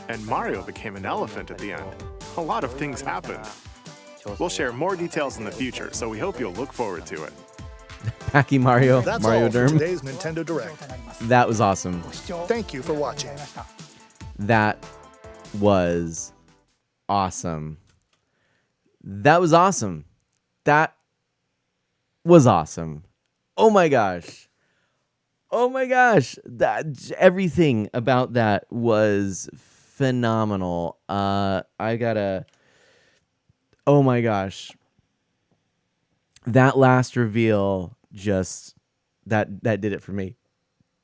And Mario became an elephant at the end. A lot of things happened. We'll share more details in the future, so we hope you'll look forward to it. Packy Mario, That's Mario all for Derm. today's Nintendo Direct. That was awesome. Thank you for watching. That was awesome. That was awesome. That was awesome. Oh my gosh. Oh my gosh. That everything about that was phenomenal. I gotta. Oh my gosh. That last reveal just that did it for me.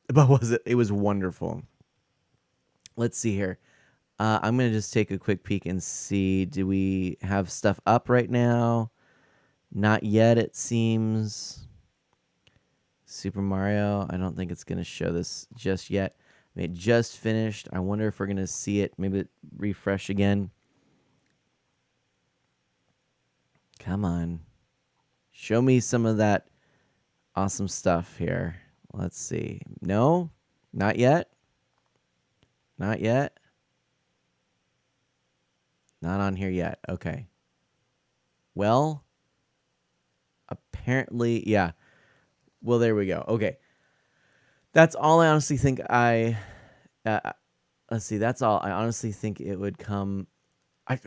But was it? It was wonderful. Let's see here. I'm going to just take a quick peek and see. Do we have stuff up right now? Not yet, it seems. Super Mario. I don't think it's going to show this just yet. I mean, it just finished. I wonder if we're going to see it. Maybe refresh again. Come on. Show me some of that awesome stuff here. Let's see. No? Not yet? Not yet? Not on here yet. Okay. Well, apparently, yeah. Well, there we go. Okay. That's all I honestly think let's see. That's all. I honestly think it would come. I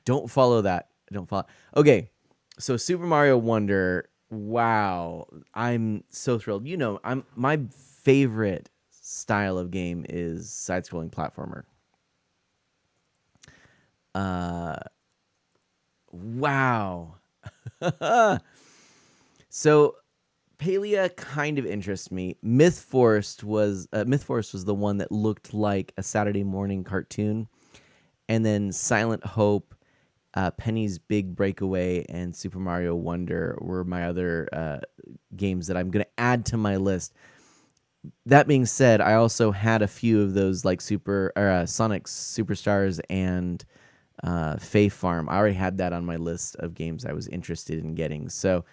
don't follow that. I don't follow. Okay. So Super Mario Wonder, wow, I'm so thrilled. You know, my favorite style of game is side-scrolling platformer. Wow. So Palia kind of interests me. Myth Forest was the one that looked like a Saturday morning cartoon, and then Silent Hope, Penny's Big Breakaway, and Super Mario Wonder were my other games that I'm going to add to my list. That being said, I also had a few of those like Sonic Superstars and Fae Farm. I already had that on my list of games I was interested in getting. So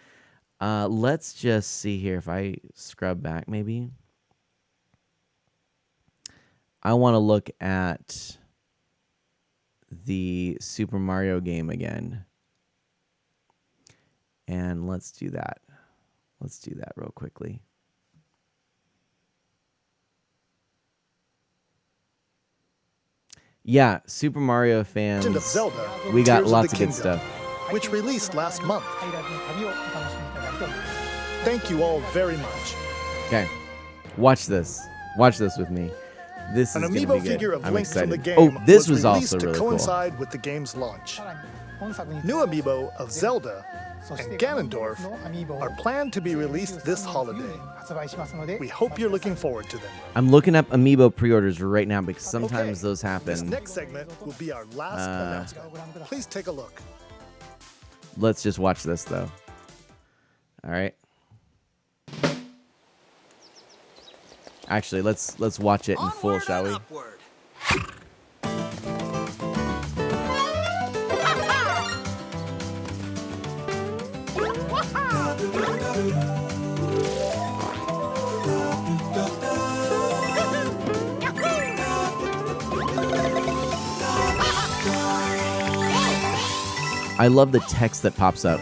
let's just see here if I scrub back maybe. I want to look at the Super Mario game again. And let's do that. Let's do that real quickly. Yeah, Super Mario fans. Legend of Zelda, We got Tears of lots the of good Kingdom, stuff. which released last month. Thank you all very much. Okay, watch this. Watch this with me. This An is gonna amiibo be good. figure of I'm Link excited. from the game Oh, this was released also to really cool. coincide with the game's launch. New amiibo of Zelda and Ganondorf are planned to be released this holiday. We hope you're looking forward to them. I'm looking up amiibo pre-orders right now because sometimes Okay, those happen. This next segment will be our last announcement. Please take a look. Let's just watch this though. All right. Actually, let's watch it in full, shall we? I love the text that pops up.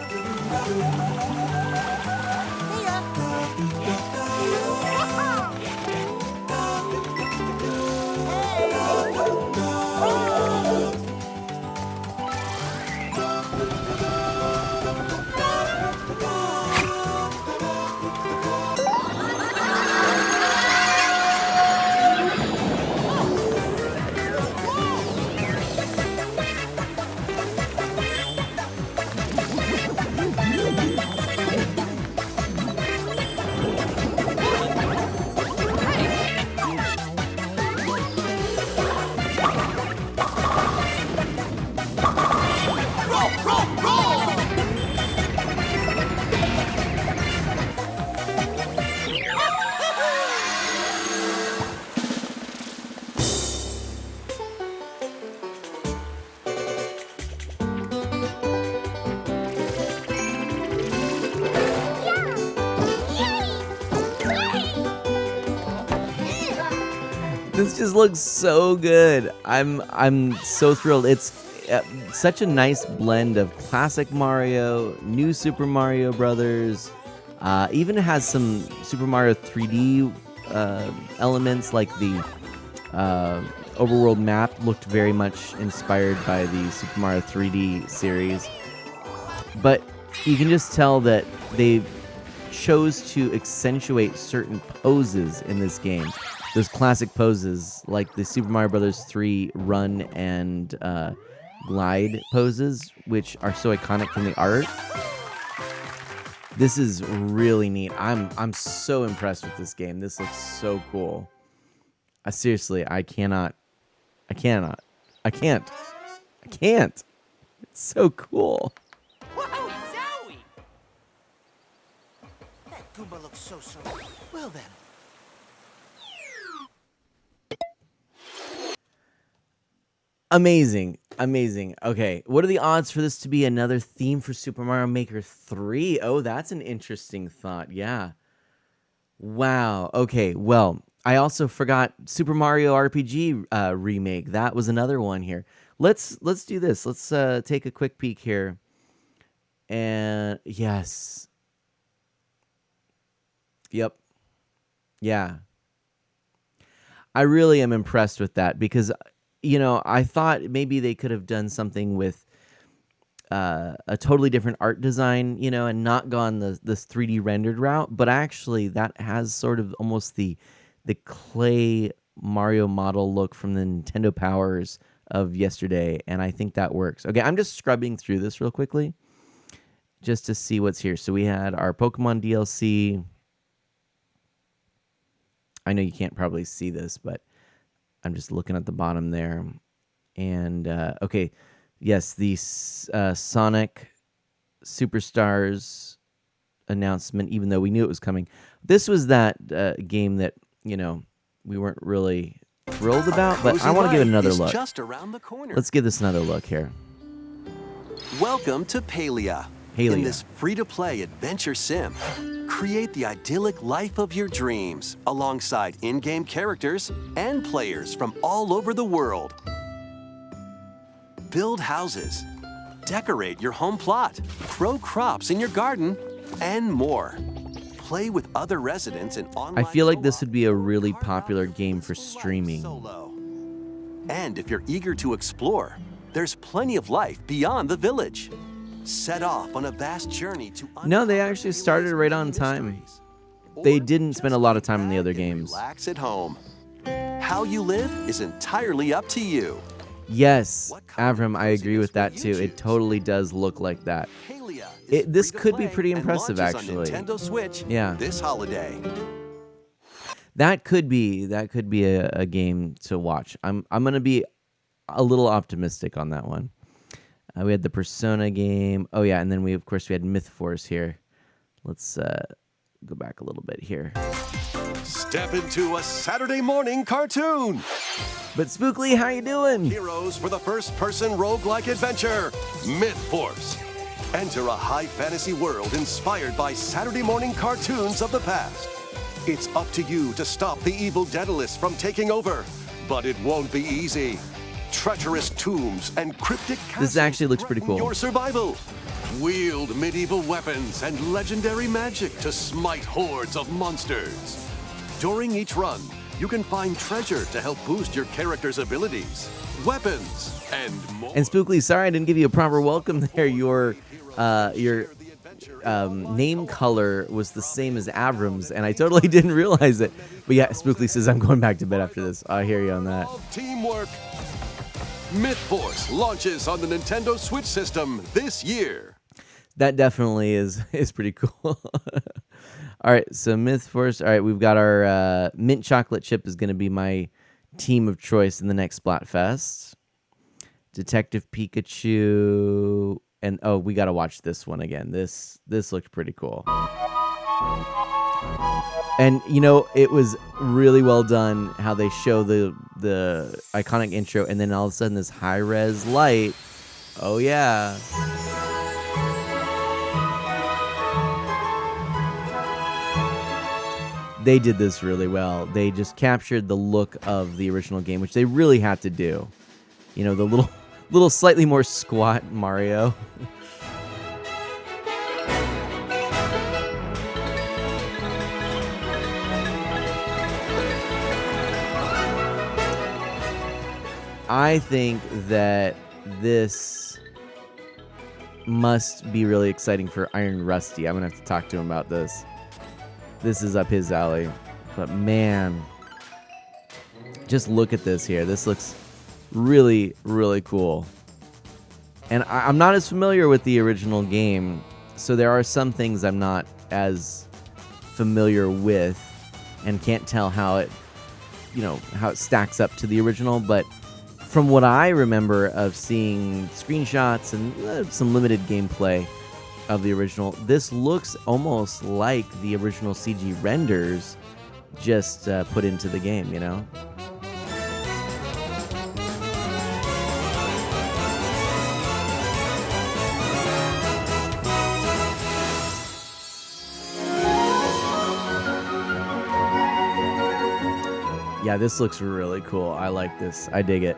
This just looks so good. I'm so thrilled. It's such a nice blend of classic Mario, new Super Mario Brothers. Even has some Super Mario 3D elements, like the overworld map looked very much inspired by the Super Mario 3D series. But you can just tell that they chose to accentuate certain poses in this game. Those classic poses, like the Super Mario Bros. 3 run and glide poses, which are so iconic from the art. This is really neat. I'm so impressed with this game. This looks so cool. Seriously, I can't. It's so cool. Whoa, Zowie! That Goomba looks so. Well then. Amazing. Okay, what are the odds for this to be another theme for Super Mario Maker 3? Oh, that's an interesting thought. Yeah. Wow. Okay, well, I also forgot Super Mario RPG remake. That was another one here. Let's do this. Let's take a quick peek here. And yes. Yep. Yeah. I really am impressed with that because I thought maybe they could have done something with a totally different art design, and not gone this 3D rendered route. But actually, that has sort of almost the clay Mario model look from the Nintendo Powers of yesterday, and I think that works. Okay, I'm just scrubbing through this real quickly just to see what's here. So we had our Pokemon DLC. I know you can't probably see this, but I'm just looking at the bottom there. And, okay, yes, the Sonic Superstars announcement, even though we knew it was coming. This was that game that, we weren't really thrilled about, but I want to give it another look. Just around the corner. Let's give this another look here. Welcome to Palia. In this free-to-play adventure sim, create the idyllic life of your dreams alongside in-game characters and players from all over the world. Build houses, decorate your home plot, grow crops in your garden, and more. Play with other residents in online. I feel like this would be a really popular game for streaming. And if you're eager to explore, there's plenty of life beyond the village. Set off on a vast journey to No, they actually started right on time. They didn't spend a lot of time in the other games. Relax at home. How you live is entirely up to you. Yes, Avram, I agree with that too. It totally does look like that. This could be pretty impressive, actually. Nintendo Switch yeah. This holiday. That could be a game to watch. I'm gonna be a little optimistic on that one. We had the Persona game. Oh yeah, and then we had Myth Force here. Let's go back a little bit here. Step into a Saturday morning cartoon. But Spookly, how you doing? Heroes for the first-person roguelike adventure, Myth Force. Enter a high fantasy world inspired by Saturday morning cartoons of the past. It's up to you to stop the evil Daedalus from taking over, but it won't be easy. Treacherous tombs and cryptic castles. This actually looks pretty cool. Your survival. Wield medieval weapons and legendary magic to smite hordes of monsters. During each run, you can find treasure to help boost your character's abilities, weapons, and more. And Spookly, sorry I didn't give you a proper welcome there. Your name color was the same as Avram's, and I totally didn't realize it. But yeah, Spookly says I'm going back to bed after this. I hear you on that. Teamwork. Myth Force launches on the Nintendo Switch system this year. That definitely is pretty cool. All right, so Myth Force. All right, we've got our mint chocolate chip is going to be my team of choice in the next Splatfest. Detective Pikachu, and oh, we got to watch this one again. This looks pretty cool. And, you know, it was really well done how they show the iconic intro, and then all of a sudden this high-res light. Oh, yeah. They did this really well. They just captured the look of the original game, which they really had to do. You know, the little slightly more squat Mario. I think that this must be really exciting for Iron Rusty. I'm going to have to talk to him about this. This is up his alley. But man, just look at this here. This looks really, really cool. And I'm not as familiar with the original game, so there are some things I'm not as familiar with and can't tell how it stacks up to the original, but from what I remember of seeing screenshots and some limited gameplay of the original, this looks almost like the original CG renders just put into the game, you know? Yeah, this looks really cool. I like this. I dig it.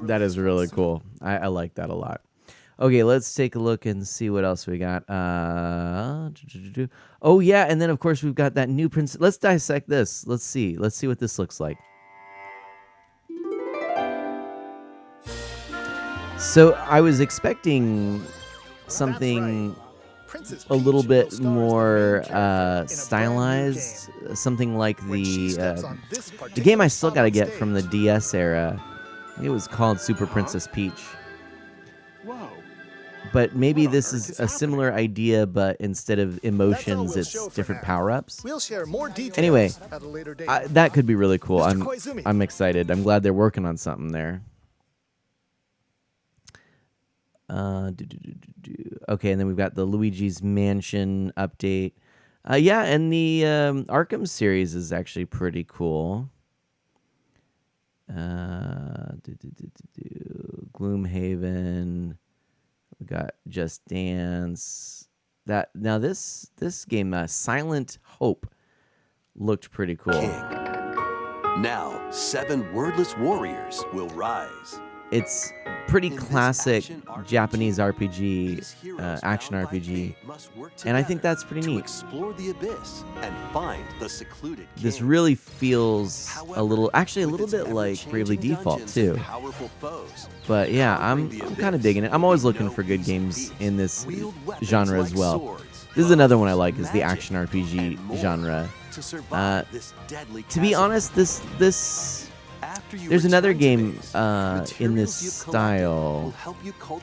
That is really cool. I like that a lot. Okay, let's take a look and see what else we got. Oh yeah, and then of course we've got that new princess. Let's dissect this. Let's see what this looks like. So I was expecting something a little bit more stylized, something like the game I still got to get from the DS era. It was called Super Princess Peach. Whoa, but maybe this is a similar idea, but instead of emotions, it's different power-ups. We'll share more details Anyway, at a later date. that could be really cool. Mr. Koizumi. I'm excited. I'm glad they're working on something there. Okay, and then we've got the Luigi's Mansion update. Yeah, and the Arkham series is actually pretty cool. Gloomhaven. We got Just Dance. Now this game, Silent Hope, looked pretty cool. King. Now, 7 wordless warriors will rise. It's pretty classic Japanese RPG, action RPG, and I think that's pretty neat. Explore the abyss and find the secluded king. This really feels a little bit like Bravely Default too. But yeah, I'm kind of digging it. I'm always looking for good games in this genre as well. This is another one I like, is the action RPG genre. To be honest, there's another game in this style.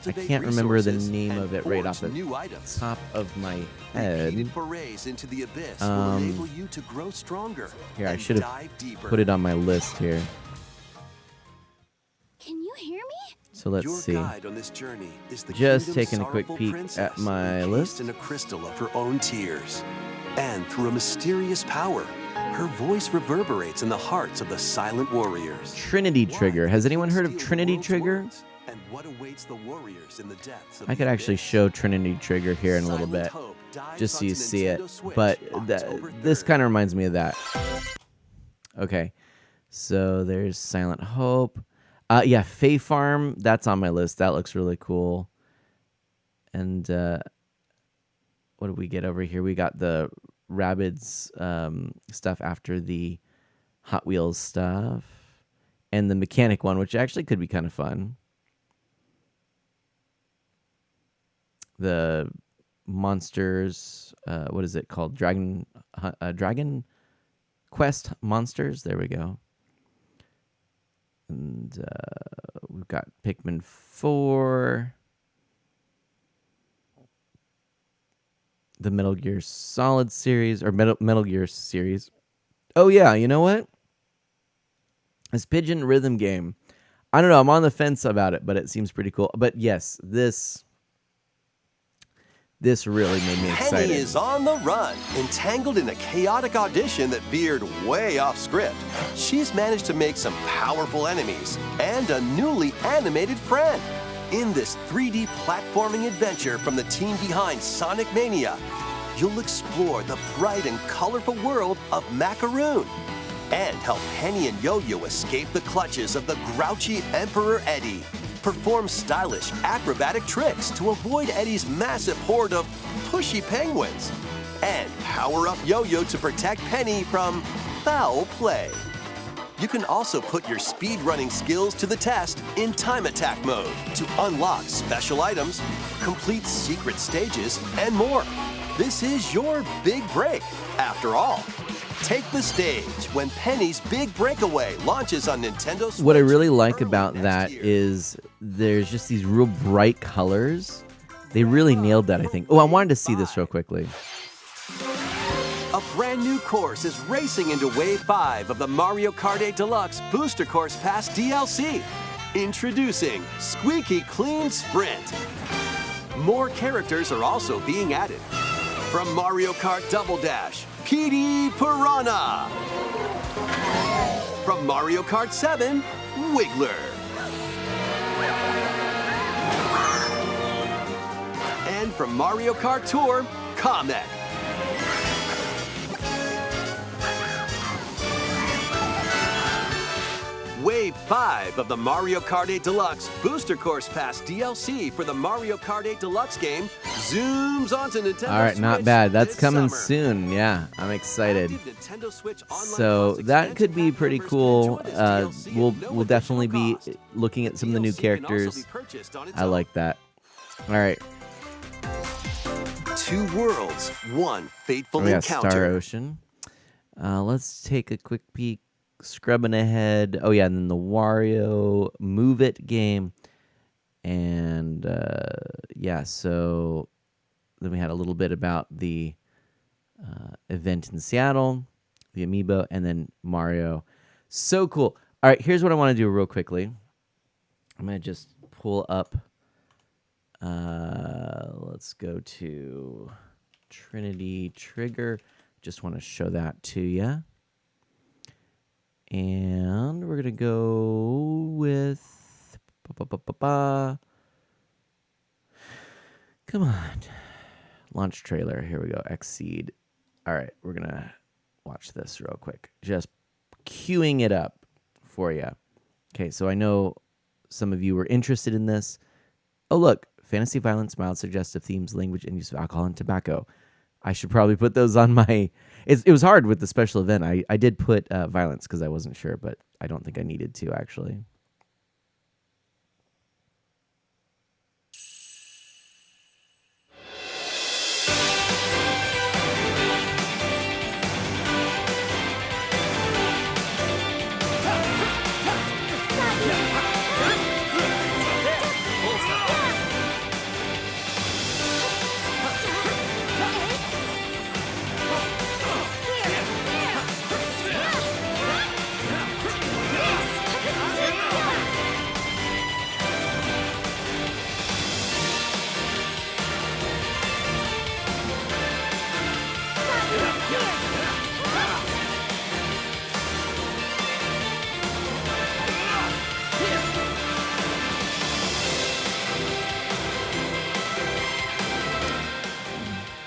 I can't remember the name of it right off the top of my head. Here, I should have put it on my list here. Can you hear me? So let's see. Just taking a quick peek at my list. In a crystal of her own tears, and through a mysterious power, her voice reverberates in the hearts of the silent warriors. Trinity Trigger. Has anyone heard of Trinity Trigger? And what awaits the warriors in the depths of I could actually show Trinity Trigger here in a little bit, just so you see it. But this kind of reminds me of that. Okay, so there's Silent Hope. Yeah, Fae Farm. That's on my list. That looks really cool. And what do we get over here? We got the Rabbids stuff after the Hot Wheels stuff, and the mechanic one, which actually could be kind of fun. The monsters, what is it called? Dragon Quest Monsters. There we go. And we've got Pikmin 4. The Metal Gear Solid series, or Metal Gear series. Oh yeah, you know what? This Pigeon Rhythm game. I don't know, I'm on the fence about it, but it seems pretty cool. But yes, this really made me excited. Penny is on the run, entangled in a chaotic audition that veered way off script. She's managed to make some powerful enemies and a newly animated friend. In this 3D platforming adventure from the team behind Sonic Mania, you'll explore the bright and colorful world of Macaroon and help Penny and Yo-Yo escape the clutches of the grouchy Emperor Eddie. Perform stylish acrobatic tricks to avoid Eddie's massive horde of pushy penguins. And power up Yo-Yo to protect Penny from foul play. You can also put your speedrunning skills to the test in time attack mode to unlock special items, complete secret stages, and more. This is your big break, after all. Take the stage when Penny's Big Breakaway launches on Nintendo Switch. What I really like about that is there's just these real bright colors. They really nailed that, I think. Oh, I wanted to see this real quickly. A brand new course is racing into Wave 5 of the Mario Kart 8 Deluxe Booster Course Pass DLC. Introducing Squeaky Clean Sprint. More characters are also being added. From Mario Kart Double Dash, Petey Piranha. From Mario Kart 7, Wiggler. And from Mario Kart Tour, Comet. Wave 5 of the Mario Kart 8 Deluxe Booster Course Pass DLC for the Mario Kart 8 Deluxe game zooms onto Nintendo All right, Switch not bad. That's this coming summer. soon. Yeah, I'm excited. So that could be pretty cool. We'll definitely be looking at some of the new characters. I like that. All right. 2 worlds, 1 fateful We got encounter. Star Ocean. Let's take a quick peek. Scrubbing ahead. Oh yeah, and then the Wario Move It game. And yeah, so then we had a little bit about the event in Seattle, the amiibo, and then Mario. So cool. All right, here's what I want to do real quickly. I'm going to just pull up. Let's go to Trinity Trigger. Just want to show that to you. And we're going to go with... Come on. Launch trailer. Here we go. Xseed. All right, we're going to watch this real quick. Just queuing it up for you. Okay, so I know some of you were interested in this. Oh, look. Fantasy, violence, mild, suggestive themes, language, and use of alcohol and tobacco. I should probably put those on my... It was hard with the special event. I did put violence because I wasn't sure, but I don't think I needed to, actually.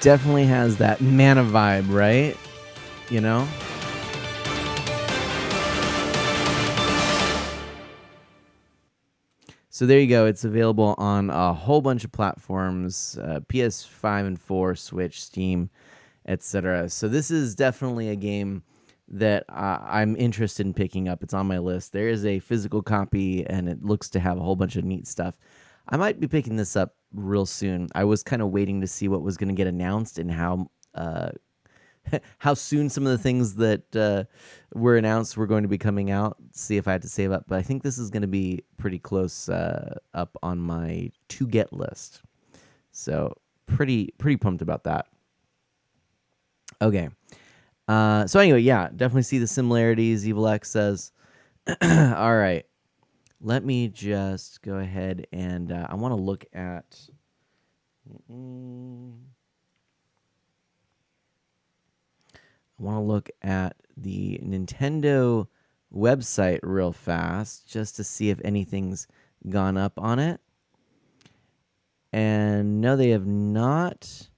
Definitely has that mana vibe, right? You know? So there you go. It's available on a whole bunch of platforms, PS5 and 4, Switch, Steam, etc. So this is definitely a game that I'm interested in picking up. It's on my list. There is a physical copy, and it looks to have a whole bunch of neat stuff. I might be picking this up real soon. I was kind of waiting to see what was going to get announced and how how soon some of the things that were announced were going to be coming out. See if I had to save up. But I think this is going to be pretty close up on my to get list. So pretty pumped about that. Okay. So anyway, yeah, definitely see the similarities. Evil X says. All right. Let me just go ahead and I want to look at. I want to look at the Nintendo website real fast just to see if anything's gone up on it. And no, they have not.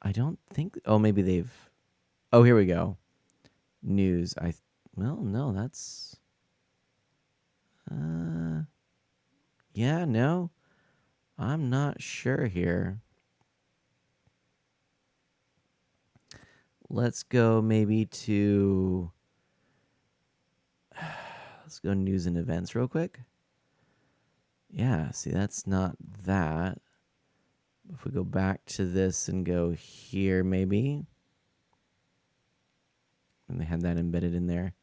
I don't think. Oh, maybe they've. Oh, here we go. News. Well, no, that's. Yeah, no. I'm not sure here. Let's go maybe to. Let's go news and events real quick. Yeah, see, that's not that. If we go back to this and go here, maybe. And they had that embedded in there.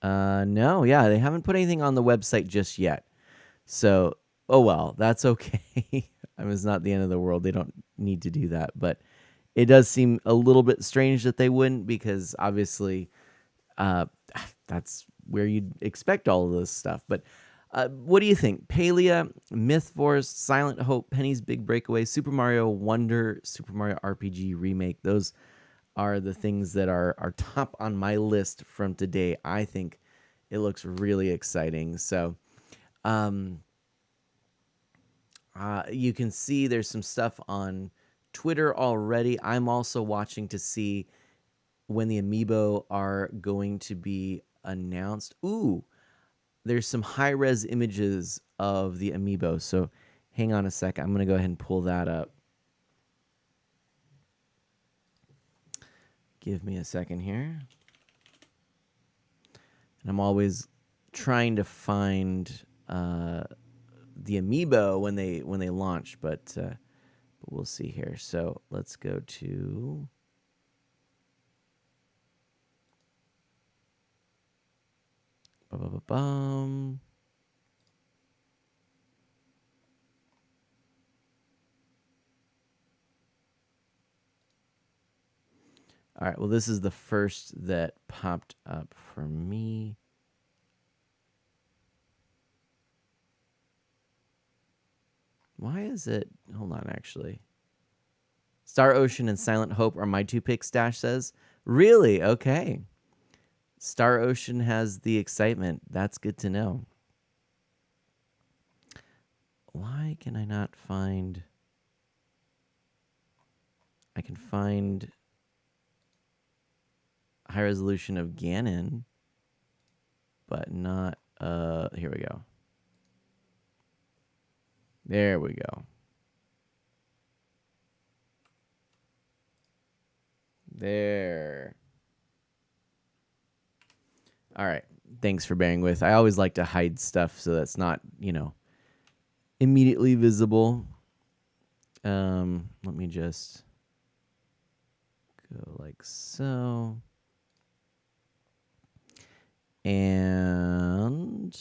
No, yeah, they haven't put anything on the website just yet. So, oh well, that's okay. I mean, it's not the end of the world. They don't need to do that. But it does seem a little bit strange that they wouldn't, because obviously that's where you'd expect all of this stuff. But what do you think? Palia, Myth Force, Silent Hope, Penny's Big Breakaway, Super Mario Wonder, Super Mario RPG Remake. Those are the things that are top on my list from today. I think it looks really exciting. So you can see there's some stuff on Twitter already. I'm also watching to see when the amiibo are going to be announced. Ooh, there's some high-res images of the amiibo. So hang on a second. I'm going to go ahead and pull that up. Give me a second here. And I'm always trying to find the amiibo when they launch, but we'll see here. So let's go to All right, well, this is the first that popped up for me. Why is it? Hold on, actually. Star Ocean and Silent Hope are my 2 picks, Dash says. Really? Okay. Star Ocean has the excitement. That's good to know. Why can I not find... I can find high resolution of Ganon, but not... here we go. There we go. There. All right. Thanks for bearing with. I always like to hide stuff so that's not, immediately visible. Let me just go like so. And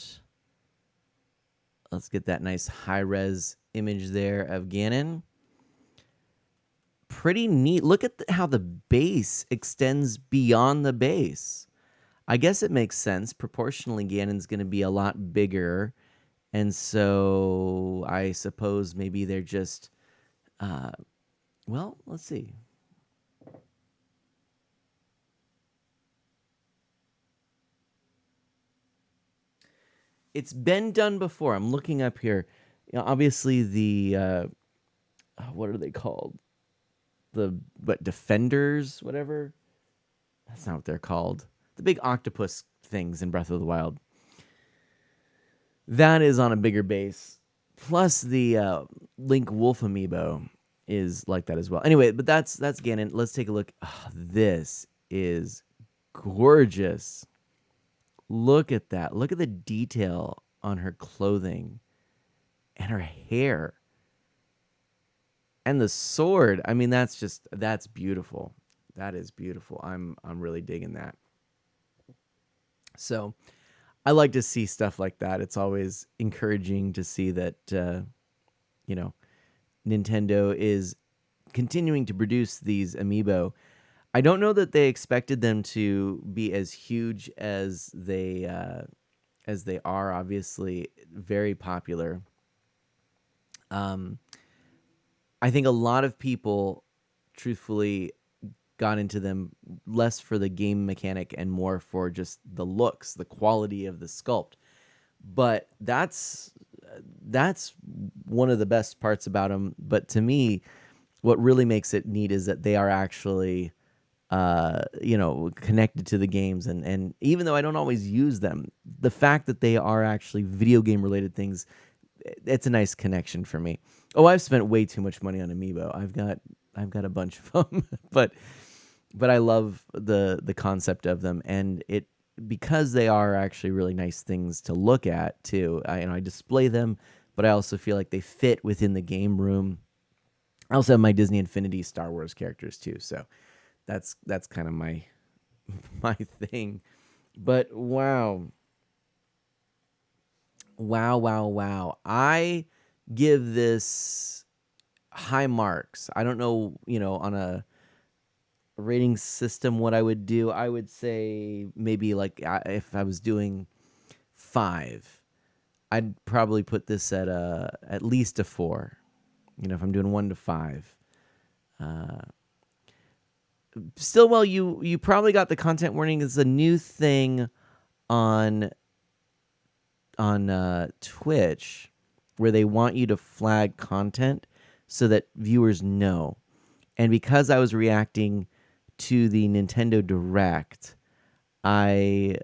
let's get that nice high-res image there of Ganon. Pretty neat. Look at how the base extends beyond the base. I guess it makes sense. Proportionally, Ganon's going to be a lot bigger. And so I suppose maybe they're just, well, let's see. It's been done before. I'm looking up here. Obviously the, what are they called? Defenders, whatever? That's not what they're called. The big octopus things in Breath of the Wild. That is on a bigger base. Plus the Link Wolf amiibo is like that as well. Anyway, but that's Ganon. Let's take a look. Oh, this is gorgeous. Look at that. Look at the detail on her clothing and her hair. And the sword. I mean, that's beautiful. That is beautiful. I'm really digging that. So, I like to see stuff like that. It's always encouraging to see that Nintendo is continuing to produce these amiibo. I don't know that they expected them to be as huge as they are. Obviously, very popular. I think a lot of people, truthfully, got into them less for the game mechanic and more for just the looks, the quality of the sculpt. But that's one of the best parts about them. But to me, what really makes it neat is that they are actually connected to the games, and even though I don't always use them, the fact that they are actually video game related things, it's a nice connection for me. Oh, I've spent way too much money on amiibo. I've got a bunch of them, but I love the concept of them, and because they are actually really nice things to look at too. I display them, but I also feel like they fit within the game room. I also have my Disney Infinity Star Wars characters too, so that's kind of my thing. But wow. I give this high marks. I don't know, on a rating system what I would do. I would say maybe like if I was doing 5, I'd probably put this at least a 4. If I'm doing 1 to 5. Still, well, you probably got the content warning. It's a new thing on Twitch where they want you to flag content so that viewers know. And because I was reacting to the Nintendo Direct, I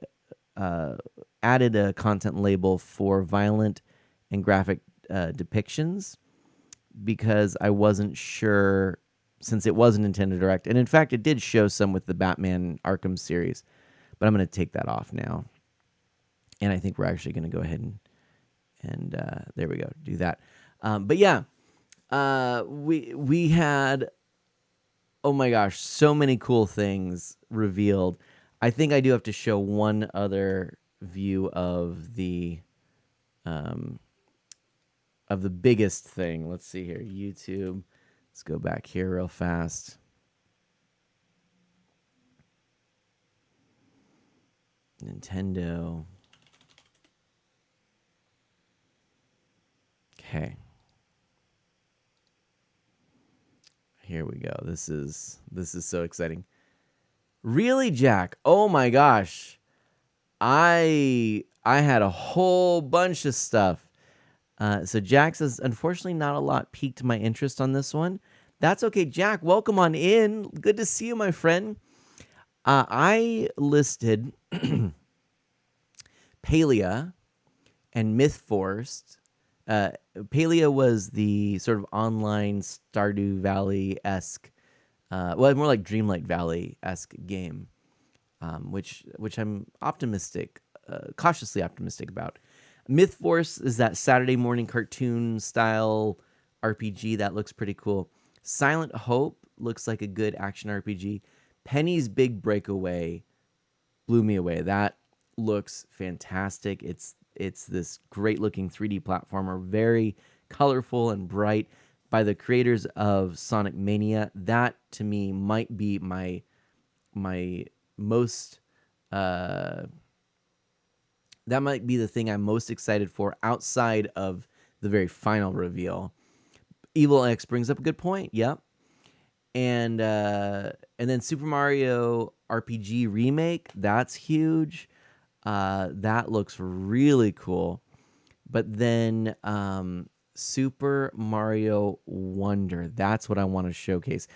added a content label for violent and graphic depictions because I wasn't sure, since it was a Nintendo Direct. And in fact, it did show some with the Batman Arkham series, but I'm going to take that off now. And I think we're actually going to go ahead and there we go, do that. But yeah, we had, oh my gosh, so many cool things revealed. I think I do have to show one other view of the biggest thing. Let's see here, YouTube. Let's go back here real fast. Nintendo. Okay. Here we go. This is so exciting. Really, Jack? Oh my gosh. I had a whole bunch of stuff. So Jack says, unfortunately, not a lot piqued my interest on this one. That's okay, Jack. Welcome on in. Good to see you, my friend. I listed Palia and Mythforce. Palia was the sort of online Stardew Valley-esque, well, more like Dreamlight Valley-esque game, which I'm optimistic, cautiously optimistic about. Mythforce is that Saturday morning cartoon style RPG that looks pretty cool. Silent Hope looks like a good action RPG. Penny's Big Breakaway blew me away. That looks fantastic. It's this great looking 3D platformer, very colorful and bright, by the creators of Sonic Mania. That to me might be my most that might be the thing I'm most excited for outside of the very final reveal. Evil X brings up a good point. Yep. And then Super Mario RPG Remake, that's huge. That looks really cool. But then Super Mario Wonder, that's what I want to showcase.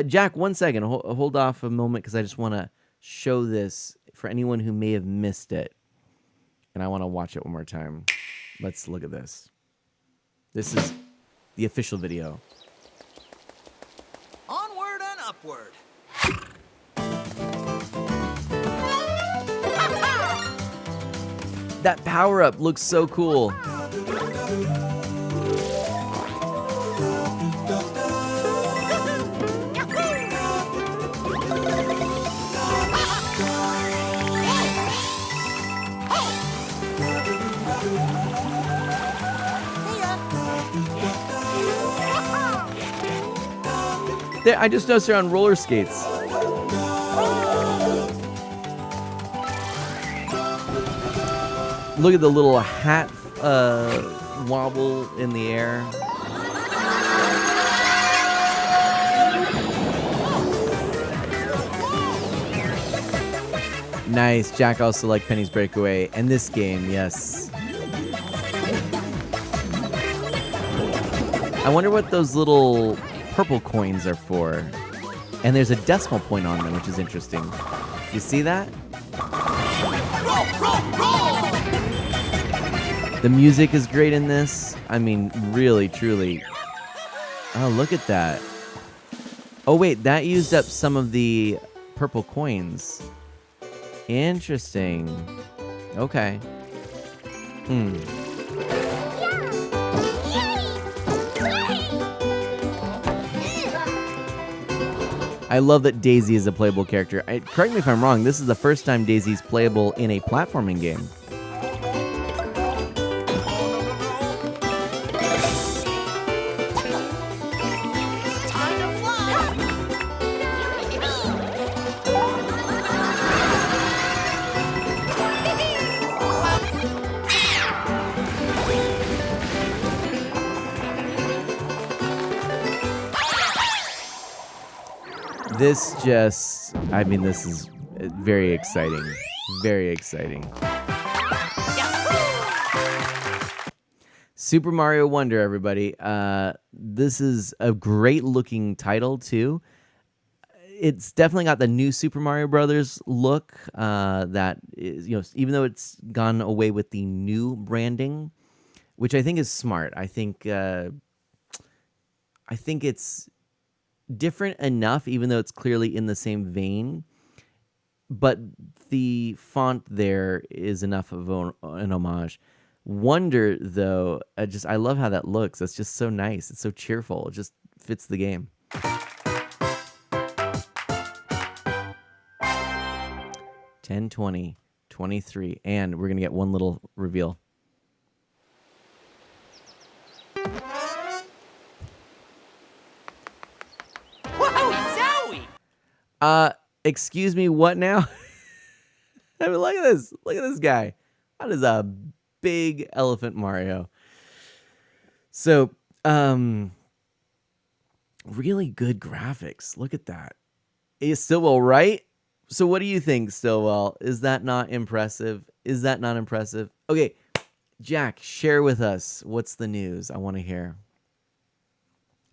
Jack, 1 second. Hold off a moment because I just want to show this for anyone who may have missed it. And I want to watch it one more time. Let's look at this. This is the official video. Onward and upward. That power-up looks so cool. There, I just noticed they're on roller skates. Look at the little hat wobble in the air. Nice. Jack also liked Penny's Breakaway. And this game, yes. I wonder what those little purple coins are for. And there's a decimal point on them, which is interesting. You see that? The music is great in this. I mean, really, truly. Oh, look at that. Oh, wait, that used up some of the purple coins. Interesting. Okay. I love that Daisy is a playable character. Correct me if I'm wrong, this is the first time Daisy's playable in a platforming game. This just, I mean, this is very exciting. Very exciting. Super Mario Wonder, everybody. This is a great looking title, too. It's definitely got the new Super Mario Brothers look. That is, even though it's gone away with the new branding, which I think is smart. I think it's different enough, even though it's clearly in the same vein. But the font there is enough of an homage. Wonder, though, I love how that looks. It's just so nice. It's so cheerful. It just fits the game. 10, 20, 23, and we're gonna get one little reveal. Excuse me, what now? I mean, look at this. Look at this guy. That is a big elephant Mario. So, really good graphics. Look at that. Is Stillwell right? So what do you think, Stillwell? Is that not impressive? Is that not impressive? Okay, Jack, share with us. What's the news? I want to hear.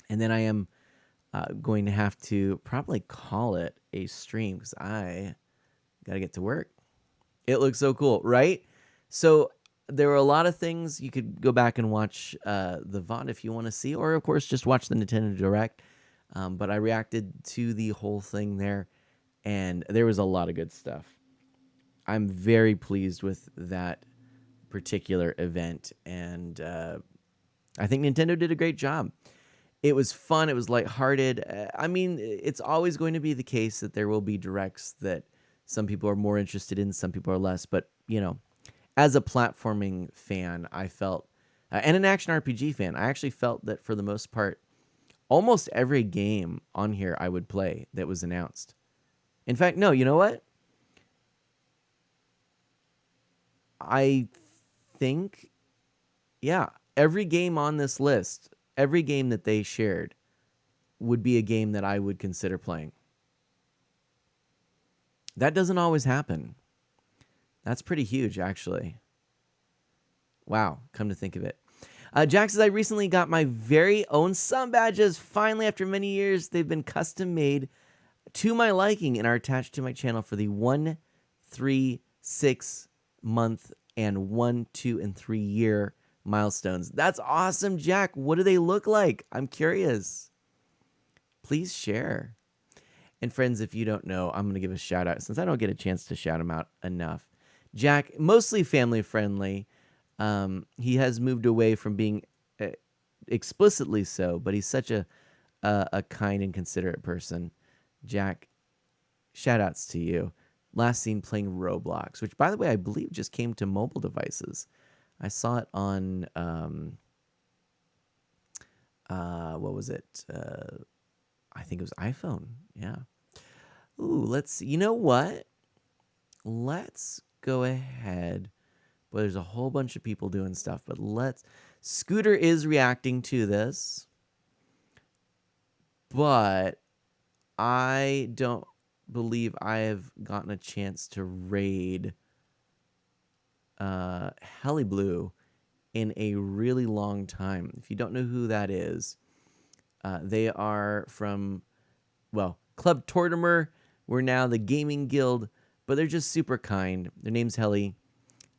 And then I am going to have to probably call it a stream because I got to get to work. It looks so cool, right? So there were a lot of things. You could go back and watch the VOD if you want to see, or of course just watch the Nintendo Direct. But I reacted to the whole thing there, and there was a lot of good stuff. I'm very pleased with that particular event, and I think Nintendo did a great job. It was fun. It was lighthearted. I mean, it's always going to be the case that there will be directs that some people are more interested in, some people are less. But, you know, as a platforming fan, I felt, and an action RPG fan, I actually felt that for the most part, almost every game on here I would play that was announced. In fact, no, you know what? I think, yeah, every game on this list, every game that they shared would be a game that I would consider playing. That doesn't always happen. That's pretty huge, actually. Wow, come to think of it. Jack says, I recently got my very own Sun badges. Finally, after many years, they've been custom made to my liking and are attached to my channel for the 1, 3, 6 month and 1, 2, and 3 year milestones. That's awesome, Jack. What do they look like? I'm curious. Please share. And friends, if you don't know, I'm going to give a shout out since I don't get a chance to shout him out enough. Jack, mostly family friendly. He has moved away from being explicitly so, but he's such a kind and considerate person. Jack, shout outs to you. Last seen playing Roblox, which, by the way, I believe just came to mobile devices. I saw it on, what was it? I think it was iPhone. Yeah. Ooh, let's see. You know what? Let's go ahead. But there's a whole bunch of people doing stuff. But Scooter is reacting to this. But I don't believe I have gotten a chance to raid Heli Blue in a really long time. If you don't know who that is, they are from, well, Club Tortimer. We're now the Gaming Guild, but they're just super kind. Their name's Heli.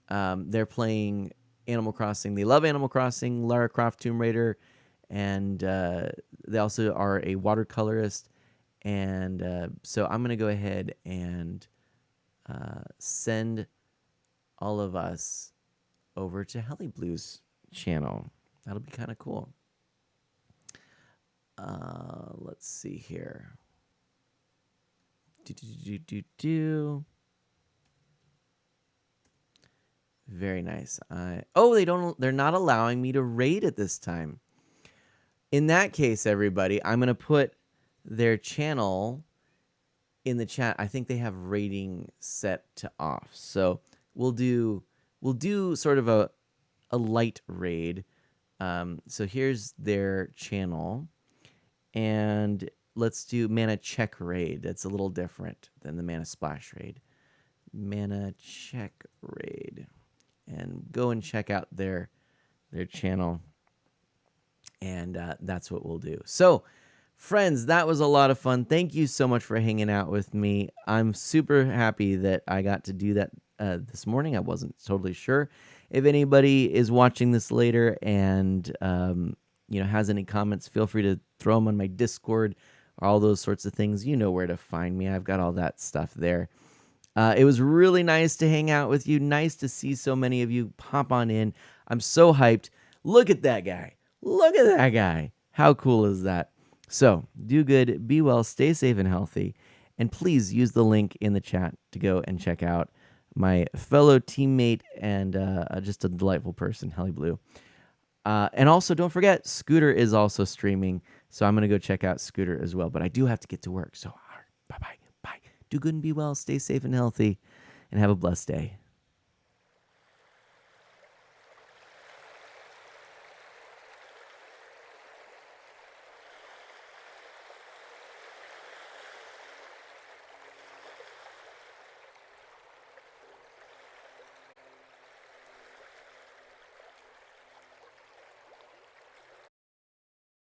They're playing Animal Crossing. They love Animal Crossing, Lara Croft, Tomb Raider, and they also are a watercolorist. And so I'm going to go ahead and send all of us over to Heli Blue's channel. That'll be kind of cool. Let's see here. Very nice. They're not allowing me to raid at this time. In that case, everybody, I'm going to put their channel in the chat. I think they have rating set to off. So we'll do sort of a light raid. So here's their channel. And let's do Mana Check Raid. That's a little different than the Mana Splash Raid. Mana Check Raid. And go and check out their channel. And that's what we'll do. So, friends, that was a lot of fun. Thank you so much for hanging out with me. I'm super happy that I got to do that this morning. I wasn't totally sure. If anybody is watching this later and has any comments, feel free to throw them on my Discord or all those sorts of things. You know where to find me. I've got all that stuff there. It was really nice to hang out with you. Nice to see so many of you pop on in. I'm so hyped. Look at that guy. Look at that guy. How cool is that? So do good, be well, stay safe and healthy. And please use the link in the chat to go and check out my fellow teammate and just a delightful person, Heli Blue. And also don't forget, Scooter is also streaming. So I'm going to go check out Scooter as well. But I do have to get to work. So bye-bye. Bye. Do good and be well. Stay safe and healthy. and have a blessed day.